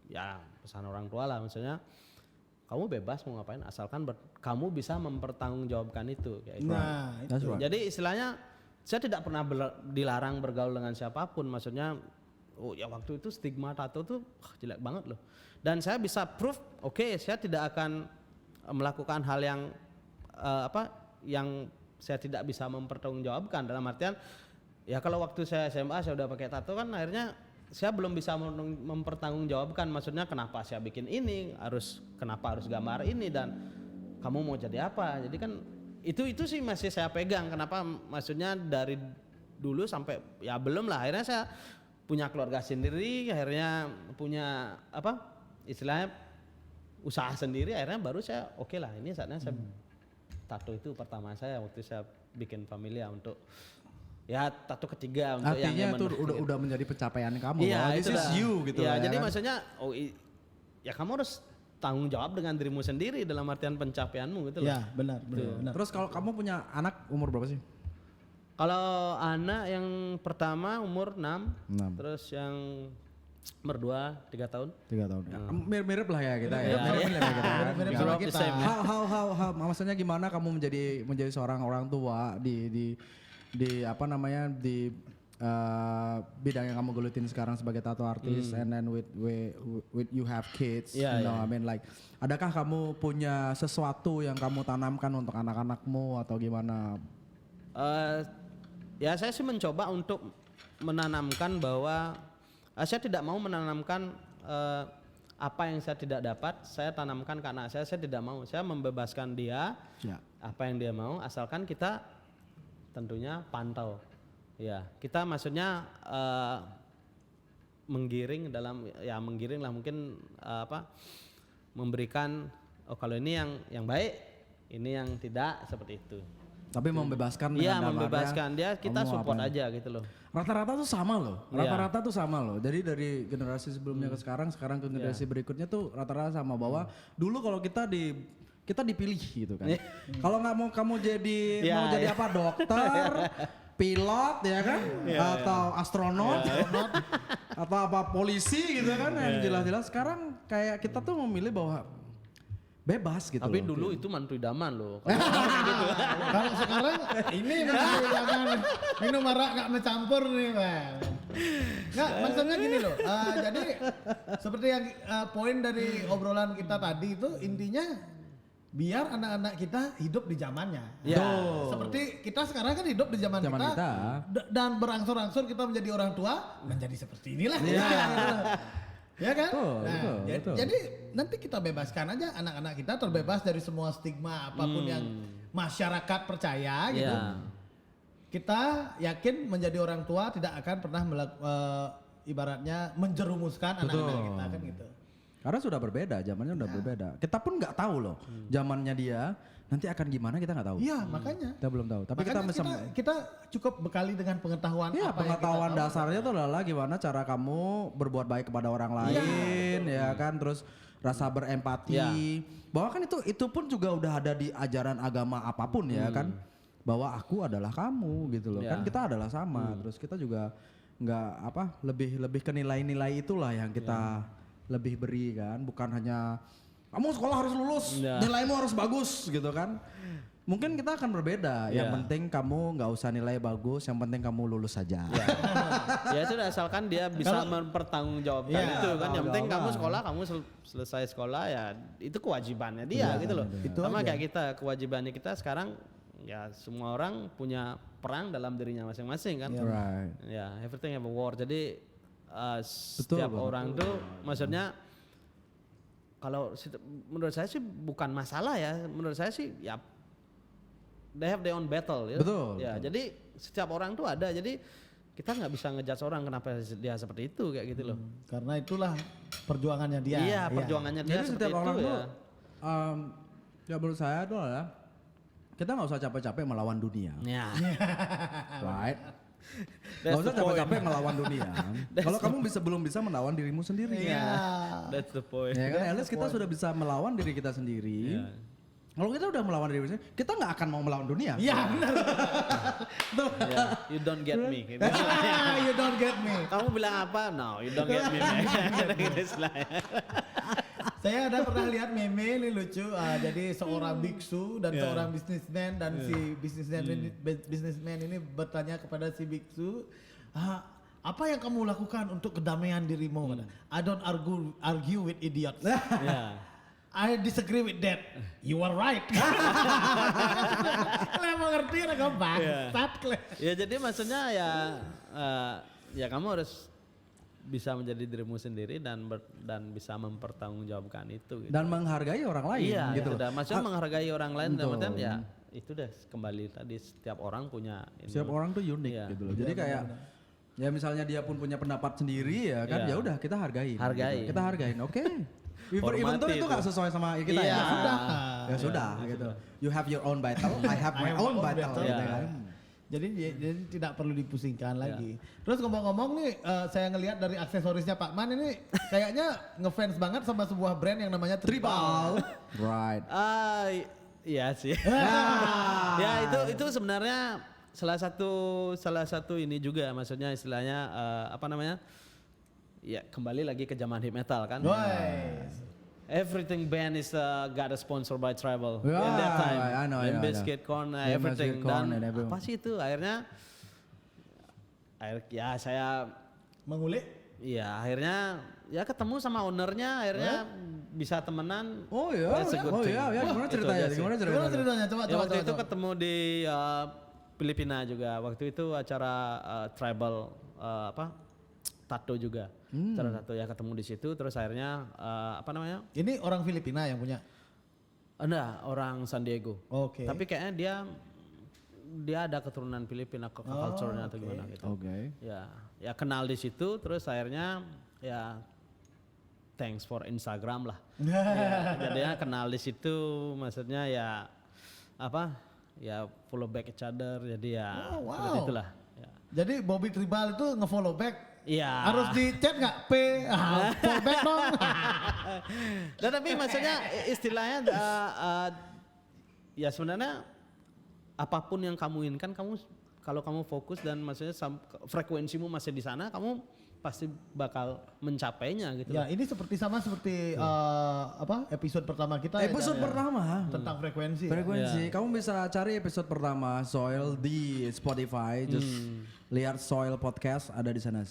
S5: ya pesan orang tua lah, maksudnya kamu bebas mau ngapain asalkan kamu bisa mempertanggungjawabkan itu kayak gitu.
S3: Nah,
S4: That's right.
S5: Jadi istilahnya saya tidak pernah dilarang bergaul dengan siapapun, maksudnya ya waktu itu stigma tato tuh jelek banget loh. Dan saya bisa proof, oke, saya tidak akan melakukan hal yang yang saya tidak bisa mempertanggungjawabkan, dalam artian ya kalau waktu saya SMA saya udah pakai tato kan akhirnya saya belum bisa mempertanggungjawabkan, maksudnya kenapa saya bikin ini, kenapa harus gambar ini dan kamu mau jadi apa. Jadi kan itu sih masih saya pegang, kenapa maksudnya dari dulu sampai ya belum lah, akhirnya saya punya keluarga sendiri, akhirnya punya istilahnya usaha sendiri, akhirnya baru saya oke lah, ini saatnya saya tato itu pertama saya waktu saya bikin Familia untuk ya tato ketiga untuk
S4: Artinya
S5: yang
S4: itu
S5: menurut-
S4: udah menjadi pencapaian kamu.
S5: Iya,
S4: bahwa this
S5: itu
S4: is
S5: dah.
S4: you gitu
S5: Iya,
S4: lah, ya
S5: jadi
S4: kan?
S5: maksudnya ya kamu harus tanggung jawab dengan dirimu sendiri dalam artian pencapaianmu gitu loh.
S3: Ya, benar, benar.
S4: Terus kalau kamu punya anak umur berapa sih?
S5: Kalau anak yang pertama umur 6,
S4: 6.
S5: terus yang nomor 2 3 tahun.
S4: 3 tahun. Mirip-mirip lah ya kita ya.
S5: Iya.
S4: Mirip-mirip ya kita.
S3: Mirip-mirip
S4: Ya.
S3: sama
S5: Grow up the
S3: kita.
S5: same, ya.
S4: How maksudnya gimana kamu menjadi seorang orang tua di apa namanya di bidang yang kamu gelutin sekarang sebagai tattoo artist and then with you have kids,
S5: Iya,
S4: you know,
S5: iya.
S4: I mean like adakah kamu punya sesuatu yang kamu tanamkan untuk anak-anakmu atau gimana?
S5: Ya saya sih mencoba untuk menanamkan bahwa saya tidak mau menanamkan apa yang saya tidak dapat, saya tanamkan ke anak saya tidak mau. Saya membebaskan dia
S4: Ya.
S5: apa yang dia mau, asalkan kita tentunya pantau. Ya, kita maksudnya menggiring lah mungkin memberikan kalau ini yang baik, ini yang tidak seperti itu.
S4: Tapi membebaskan
S5: Iya,
S4: dengan dalam
S5: membebaskan
S4: artian
S5: dia, kita
S4: kamu
S5: support
S4: apa-
S5: aja gitu loh.
S4: Rata-rata tuh sama loh.
S5: Iya.
S4: Rata-rata tuh sama loh. Jadi dari generasi sebelumnya ke sekarang ke generasi berikutnya tuh rata-rata sama bahwa dulu kalau kita dipilih gitu kan. Kalau nggak mau kamu jadi
S5: Iya,
S4: mau jadi
S5: iya.
S4: apa dokter, pilot ya kan, atau astronot, atau apa polisi gitu kan yang jelas-jelas sekarang kayak kita tuh memilih bahwa bebas gitu.
S5: Tapi
S4: loh.
S5: dulu itu mantu idaman loh.
S3: Kalau sekarang ini masih jangan minum arak gak mencampur nih bang. Nggak, maksudnya gini loh. Jadi seperti yang poin dari obrolan kita tadi itu intinya biar anak-anak kita hidup di zamannya.
S5: Ya.
S3: Seperti kita sekarang kan hidup di zaman
S4: Zaman kita.
S3: dan berangsur-angsur kita menjadi orang tua menjadi seperti inilah. Ya kan?
S4: Betul, betul.
S3: Jadi nanti kita bebaskan aja anak-anak kita terbebas dari semua stigma apapun yang masyarakat percaya gitu.
S5: Iya.
S3: Kita yakin menjadi orang tua tidak akan pernah ibaratnya menjerumuskan anak-anak kita kan gitu.
S4: Karena sudah berbeda, zamannya udah berbeda. Kita pun nggak tahu loh, zamannya dia nanti akan gimana kita nggak tahu.
S3: Iya, makanya.
S4: Kita belum tahu. Tapi
S3: Makanya
S4: kita bisa
S3: kita cukup bekali dengan pengetahuan
S4: ya,
S3: apa yang
S4: pengetahuan
S3: kita tahu.
S4: dasarnya itu adalah gimana cara kamu berbuat baik kepada orang lain, ya kan, terus rasa berempati.
S5: Ya.
S4: Bahwa kan itu pun juga udah ada di ajaran agama apapun ya kan, bahwa aku adalah kamu gitu loh.
S5: Ya.
S4: Kan kita adalah sama. Terus kita juga nggak lebih ke nilai-nilai itulah yang kita lebih beri kan, bukan hanya kamu sekolah harus lulus,
S5: Ya.
S4: nilaimu harus bagus gitu kan. Mungkin kita akan berbeda. Yang
S5: Ya.
S4: penting kamu nggak usah nilai bagus, yang penting kamu lulus saja.
S5: Ya itu udah asalkan dia bisa mempertanggungjawabkan
S3: Iya,
S5: itu kan. Yang penting kamu
S4: tanggungjawab.
S5: sekolah, kamu selesai sekolah ya itu kewajibannya dia gitu loh.
S3: Itu
S5: Sama
S3: aja.
S5: kayak kita, kewajibannya kita sekarang ya semua orang punya perang dalam dirinya masing-masing kan.
S4: Right.
S5: Ya, everything have a war. Jadi
S4: Betul,
S5: setiap
S4: Bang.
S5: orang tuh maksudnya kalau menurut saya sih bukan masalah ya. Menurut saya sih ya they have their own battle ya.
S4: Betul,
S5: Ya, jadi setiap orang tuh ada. Jadi kita nggak bisa ngejudge orang kenapa dia seperti itu kayak gitu loh.
S3: Karena itulah perjuangannya dia.
S5: Iya, perjuangannya dia
S4: Jadi
S5: seperti
S4: setiap
S5: itu
S4: orang
S5: ya.
S4: tuh, ya menurut saya itu adalah kita nggak usah capek-capek melawan dunia,
S5: Ya.
S4: right?
S5: That's
S4: Nggak usah
S5: the point.
S4: capek-capek melawan dunia. Kalau kamu belum bisa melawan dirimu sendiri,
S3: Iya.
S5: That's the point.
S4: ya kan? At least kita sudah bisa melawan diri kita sendiri.
S5: Iya.
S4: Kalau kita udah melawan diri sendiri, kita nggak akan mau melawan dunia.
S3: Iya benar.
S5: Ya, you don't get me. Gitu.
S3: You don't get me.
S5: Kamu bilang apa? No, you don't get me. Gitu istilahnya.
S3: Saya ada pernah lihat meme ini lucu. Jadi seorang biksu dan seorang bisnismen dan si bisnismen ini bertanya kepada si biksu, apa yang kamu lakukan untuk kedamaian dirimu? I don't argue with idiots.
S5: Ya.
S3: I disagree with that. You are right. Kalian mau ngerti ada bangsat kalian.
S5: Ya jadi maksudnya ya kamu harus bisa menjadi dirimu sendiri dan bisa mempertanggungjawabkan itu. Gitu.
S4: Dan menghargai orang lain,
S5: Iya,
S4: gitu.
S5: itu dah. Maksudnya menghargai orang lain dan
S4: Betul.
S5: maksudnya ya itu deh kembali tadi setiap orang punya.
S4: Setiap orang tuh unik
S5: Iya.
S4: gitu loh. Jadi kayak ya misalnya dia pun punya pendapat sendiri ya kan,
S5: Iya.
S4: ya udah kita hargain.
S5: Hargai.
S4: gitu. Kita hargain. Oke. Even tour
S5: hormati
S4: itu nggak sesuai sama kita
S5: Iya.
S4: ya.
S3: Sudah.
S4: Ya sudah gitu. You have your own battle, I have my own battle.
S3: battle.
S4: Gitu
S5: Iya.
S4: kan.
S3: Jadi tidak perlu dipusingkan lagi. Terus ngomong-ngomong nih, saya ngelihat dari aksesorisnya Pak Man ini kayaknya ngefans banget sama sebuah brand yang namanya Tribal.
S4: Right.
S5: Iya sih. Ya itu sebenarnya salah satu ini juga, maksudnya istilahnya apa namanya? Ya kembali lagi ke zaman heavy metal kan.
S3: Woi.
S5: Everything band is got a sponsor by Tribal
S4: Yeah,
S5: in that time.
S4: I know.
S5: Limp Bizkit, Korn,
S4: Limp
S5: everything.
S4: Bizkit, Korn,
S5: Dan
S4: and everyone.
S5: apa sih itu akhirnya? Ya saya
S3: Mengulik.
S5: Iya akhirnya ya ketemu sama ownernya, akhirnya bisa temenan.
S4: Oh iya.
S5: That's a good
S4: Oh
S5: thing.
S4: iya, gimana
S5: Itu
S4: ceritanya?
S5: aja sih.
S4: Gimana
S3: Gimana
S4: ceritanya?
S3: ceritanya? Coba,
S5: Ya, waktu itu
S3: coba.
S5: ketemu di Filipina juga. Waktu itu acara tribal tato juga. Acara tato ya ketemu di situ. Terus akhirnya apa namanya?
S3: Ini orang Filipina yang punya.
S5: Enggak, orang San Diego.
S3: Oke.
S5: Tapi kayaknya dia ada keturunan Filipina ke culture-nya atau gimana gitu.
S4: Oke.
S5: Ya kenal di situ. Terus akhirnya ya thanks for Instagram lah. Ya, jadinya kenal di situ. Maksudnya ya apa? Ya follow back each other. Jadi ya
S3: Oh, wow.
S5: seperti itulah. Ya.
S3: Jadi Bobby Tribal itu nge-follow back.
S5: Iya.
S3: Harus di chat nggak? Follow back dong.
S5: Dan tapi maksudnya istilahnya ya sebenarnya apapun yang kamu inginkan, kalau kamu fokus dan maksudnya frekuensimu masih di sana, kamu pasti bakal mencapainya gitu.
S3: Ya ini seperti episode pertama kita.
S4: Episode pertama.
S3: tentang frekuensi.
S4: Frekuensi. Kamu bisa cari episode pertama Soil di Spotify. Just lihat Soil Podcast ada di sana.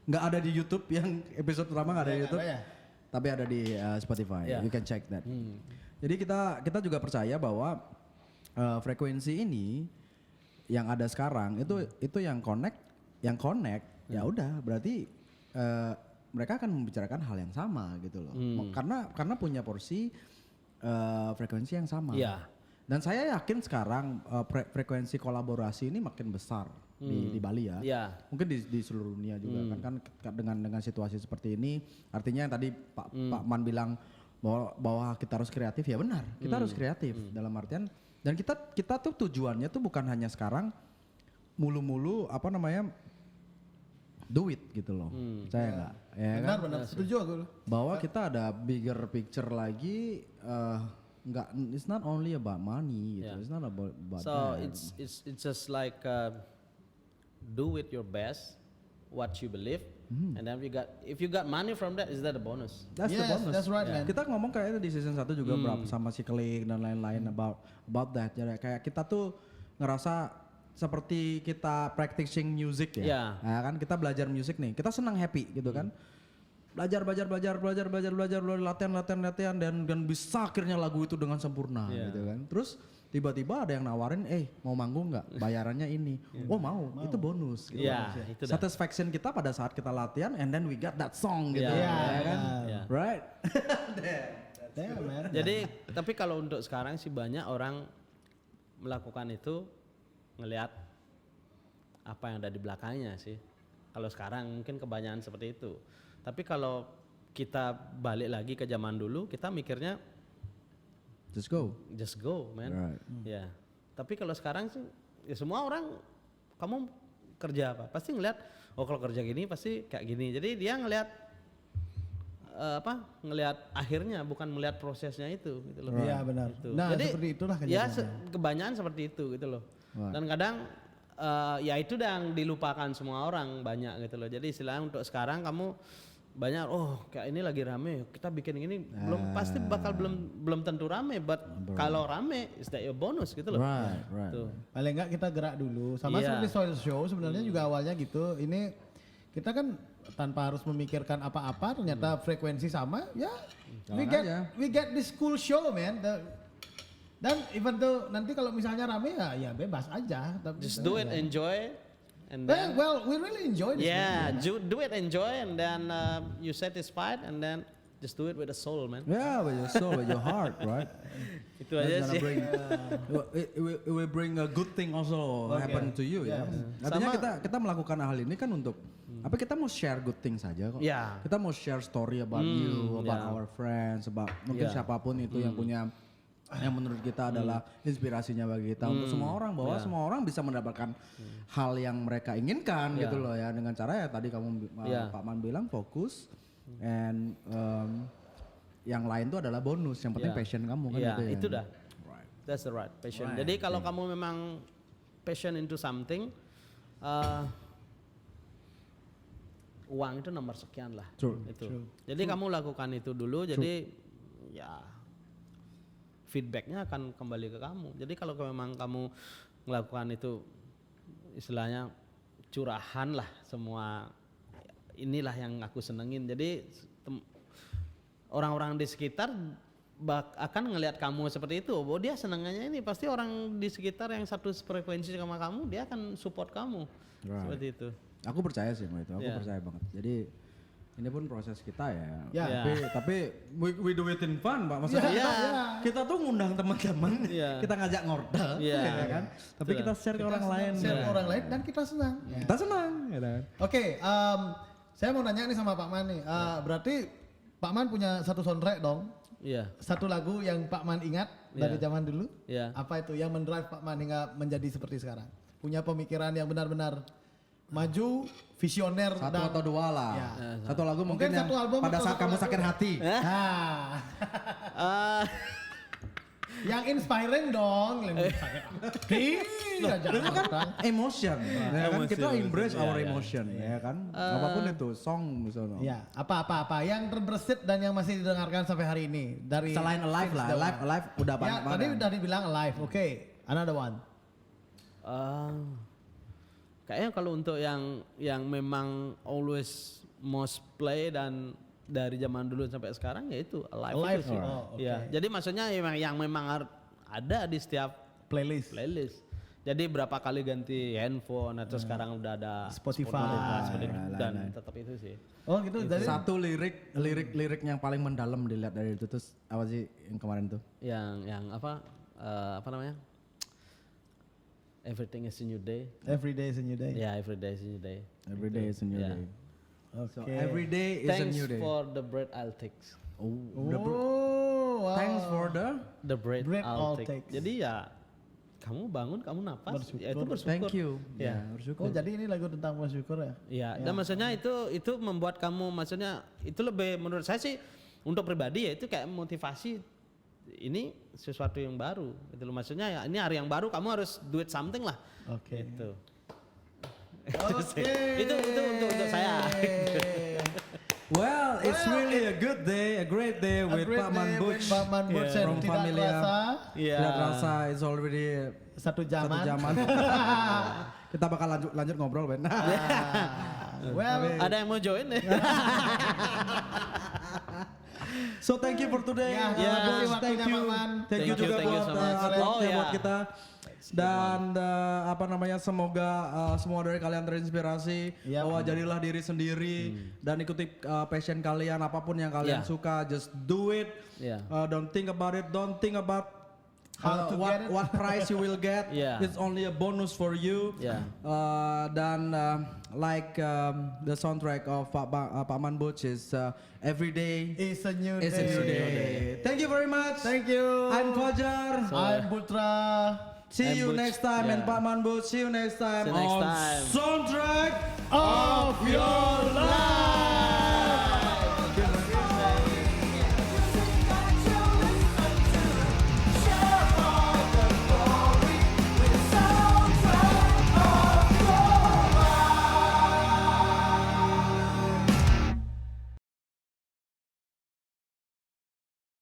S4: Nggak ada di YouTube yang episode pertama nggak ada di YouTube.
S3: ada ya?
S4: Tapi ada di Spotify.
S5: Ya.
S4: You can check that. Jadi kita juga percaya bahwa frekuensi ini yang ada sekarang itu yang connect ya udah berarti mereka akan membicarakan hal yang sama gitu loh. Karena punya porsi frekuensi yang sama.
S5: Iya.
S4: Dan saya yakin sekarang frekuensi kolaborasi ini makin besar di Bali ya.
S5: Iya.
S4: Mungkin di seluruh dunia juga kan dengan situasi seperti ini artinya yang tadi Pak Man bilang bahwa kita harus kreatif, ya benar. Kita harus kreatif dalam artian dan kita tuh tujuannya tuh bukan hanya sekarang mulu-mulu apa namanya do it gitu loh. Saya enggak ya kan?
S3: Benar, setuju aku.
S4: Bahwa kita ada bigger picture lagi enggak, it's not only about money gitu.
S5: Yeah.
S4: It's not about
S5: So
S4: that.
S5: it's just like do with your best what you believe, and then if you got money from that, is that a bonus?
S4: That's the
S3: Yes,
S4: bonus.
S3: that's right, man.
S4: Kita ngomong kayaknya di season 1 juga berapa sama si Klik dan lain-lain about that. Jadi kayak kita tuh ngerasa seperti kita practicing music ya.
S5: Yeah.
S4: Ya kan kita belajar musik nih. Kita senang happy gitu kan. Belajar latihan dan bisa akhirnya lagu itu dengan sempurna
S5: Yeah.
S4: gitu kan. Terus tiba-tiba ada yang nawarin, mau manggung nggak? Bayarannya ini. Oh mau, itu bonus. Gitu.
S5: Iya, itu dah.
S4: Satisfaction kita pada saat kita latihan, and then we got that song gitu.
S5: Iya,
S4: ya kan?
S5: iya.
S4: Right?
S3: Damn, man.
S5: Jadi tapi kalau untuk sekarang sih banyak orang melakukan itu ngelihat apa yang ada di belakangnya sih. Kalau sekarang mungkin kebanyakan seperti itu. Tapi kalau kita balik lagi ke zaman dulu, kita mikirnya
S4: Just go.
S5: just go, man.
S4: Right.
S5: Ya. Tapi kalau sekarang sih ya semua orang, kamu kerja apa? Pasti ngelihat, oh kalau kerja gini pasti kayak gini. Jadi dia ngelihat ngelihat akhirnya, bukan melihat prosesnya itu gitu loh.
S3: Iya benar.
S5: Gitu.
S3: Nah
S5: Jadi
S3: seperti itulah
S5: ya
S3: kejadiannya.
S5: kebanyakan seperti itu gitu loh.
S4: Right.
S5: Dan kadang ya itu yang dilupakan semua orang banyak gitu loh. Jadi istilahnya untuk sekarang kamu banyak, kayak ini lagi rame, kita bikin ini pasti bakal belum tentu rame, but kalau rame is that your bonus gitu loh.
S4: Right.
S5: Tuh.
S3: Paling enggak kita gerak dulu. Sama
S5: Iya.
S3: seperti Soil Show sebenarnya juga awalnya gitu. Ini kita kan tanpa harus memikirkan apa-apa, ternyata frekuensi sama, ya we get this cool show, man. Dan even tuh nanti kalau misalnya rame ya bebas aja.
S5: Just do it, enjoy, and then
S3: Well, we really enjoy this.
S5: yeah, do it, enjoy, and then you satisfied, and then just do it with the soul, man.
S4: Yeah, with your soul, with your heart, right?
S5: Itu aja
S4: That's
S5: sih.
S4: gonna bring, it will bring a good thing also happen to you ya. Artinya
S5: Sama-
S4: kita melakukan hal ini kan untuk apa? Kita mau share good things saja kok.
S5: Ya.
S4: Kita mau share story about you, about
S5: ya.
S4: our friends, about mungkin siapapun itu yang punya yang menurut kita adalah inspirasinya bagi kita untuk semua orang, bahwa semua orang bisa mendapatkan hal yang mereka inginkan gitu loh ya, dengan cara ya tadi kamu Pak Man bilang fokus and yang lain tuh adalah bonus, yang penting passion kamu kan
S5: Ya,
S4: gitu ya.
S5: itu dah.
S4: Right.
S5: That's the right passion. Jadi kalau kamu memang passion into something, uang itu nomor sekian lah.
S4: True.
S5: Itu. Jadi kamu lakukan itu dulu. Jadi ya feedbacknya akan kembali ke kamu. Jadi kalau memang kamu melakukan itu, istilahnya curahan lah semua. Inilah yang aku senengin. Jadi orang-orang di sekitar akan ngelihat kamu seperti itu. Oh dia senangannya ini, pasti orang di sekitar yang satu frekuensi sama kamu, dia akan support kamu.
S4: Right.
S5: Seperti itu.
S4: Aku percaya sih sama itu, aku
S5: Yeah.
S4: percaya banget. Jadi ini pun proses kita ya.
S3: Ya.
S4: Tapi we do it in fun, Pak. Maksudnya kita tuh ngundang teman-teman,
S5: Yeah.
S4: kita ngajak ngordal,
S5: Yeah.
S4: ya kan? Tapi kita share ke orang lain.
S3: Share ke orang lain dan kita senang.
S4: Kita senang, ya kan?
S3: Oke, saya mau nanya nih sama Pak Man nih. Berarti Pak Man punya satu soundtrack dong?
S5: Iya.
S3: Satu lagu yang Pak Man ingat dari zaman dulu?
S5: Iya.
S3: Apa itu yang mendrive Pak Man hingga menjadi seperti sekarang? Punya pemikiran yang benar-benar maju, visioner
S4: Satu
S3: dan
S4: atau dua lah.
S3: Ya.
S4: Satu lagu mungkin,
S3: Mungkin
S4: yang
S3: satu album
S4: pada
S3: atau
S4: saat
S3: satu
S4: kamu
S3: lagu.
S4: sakit hati.
S3: Nah, yang inspiring dong, yang sakit hati. aja
S4: Itu kan
S3: orang.
S4: emotion, ya kan? Kita embrace
S5: Iya,
S4: our
S5: iya.
S4: emotion, ya kan? Apapun itu, song misalnya.
S3: Ya, apa yang terbersit dan yang masih didengarkan sampai hari ini dari
S4: Selain alive lah,
S3: Since the One.
S4: alive udah
S3: Ya,
S4: banyak
S3: tadi
S4: banget.
S3: udah dibilang alive. Oke, another one.
S5: Kayaknya kalau untuk yang memang always most play dan dari zaman dulu sampai sekarang ya itu Alive
S3: Alive,
S5: itu sih.
S3: oh, oke.
S5: Ya, jadi maksudnya yang memang ada di setiap
S3: Playlist.
S5: Jadi berapa kali ganti handphone atau sekarang udah ada
S3: Spotify.
S5: dan tetap itu sih.
S3: Oh gitu. Jadi
S4: Satu lirik yang paling mendalam dilihat dari itu terus apa sih yang kemarin tuh?
S5: Yang apa namanya? Everything is a new day.
S3: every day is a new day.
S5: Ya, every day is a new day.
S4: Every day is a new
S5: Ya.
S4: day.
S3: Oke.
S4: So every day is a
S5: Thanks
S4: new day.
S5: for the bread I'll take.
S4: Oh,
S3: Oh, wow.
S4: thanks for the
S5: The bread,
S3: Bread
S5: I'll
S3: I'll
S5: take.
S3: take.
S5: Jadi ya kamu bangun, kamu napas, ya itu bersyukur.
S4: thank you.
S5: Ya.
S3: Oh,
S4: Bersyukur.
S3: jadi ini lagu tentang bersyukur ya?
S5: Ya, dan maksudnya itu membuat kamu, maksudnya itu lebih menurut saya sih untuk pribadi ya itu kayak motivasi, ini sesuatu yang baru gitu loh, maksudnya ya ini hari yang baru, kamu harus do it something lah.
S3: Oke.
S5: Gitu.
S3: Oke.
S5: Itu untuk saya.
S4: Well, it's really a good day, a great day
S3: A
S4: with
S3: great
S4: Pak Man
S3: day with
S4: Butch
S3: Pak Man Butch and
S4: from
S3: Tidak
S4: Familia.
S3: Terasa.
S5: Iya.
S4: Tidak terasa it's already
S3: Satu jaman.
S4: satu jaman. Kita bakal lanjut ngobrol, Ben.
S3: Well,
S5: Ada yang mau join deh?
S4: So thank you for today.
S3: Ya,
S5: Ya,
S3: kasih
S4: Butch.
S3: waktunya, Pak Man.
S4: Thank you juga
S5: Thank you
S4: buat
S5: so much.
S4: artworknya
S5: Oh,
S4: buat
S5: ya.
S4: kita. Dan apa namanya, semoga semua dari kalian terinspirasi
S3: Yap.
S4: bahwa jadilah diri sendiri dan ikuti passion kalian, apapun yang kalian
S5: Ya.
S4: suka, just do it.
S5: Ya.
S4: Don't think about it, don't think about
S3: How to get it.
S4: what prize you will get.
S5: Yeah.
S4: It's only a bonus for you.
S5: Yeah.
S4: Dan like the soundtrack of Pak Man Butch is every day
S3: it's a new
S4: is a
S3: day.
S4: new day. Thank you very much.
S3: Thank you.
S4: I'm Fajar.
S3: I'm Putra.
S4: See
S5: I'm
S4: you
S5: Butch.
S4: next time, and
S5: Yeah.
S4: Pak Man Butch. See you next time
S5: See you next
S4: on
S5: time.
S4: Soundtrack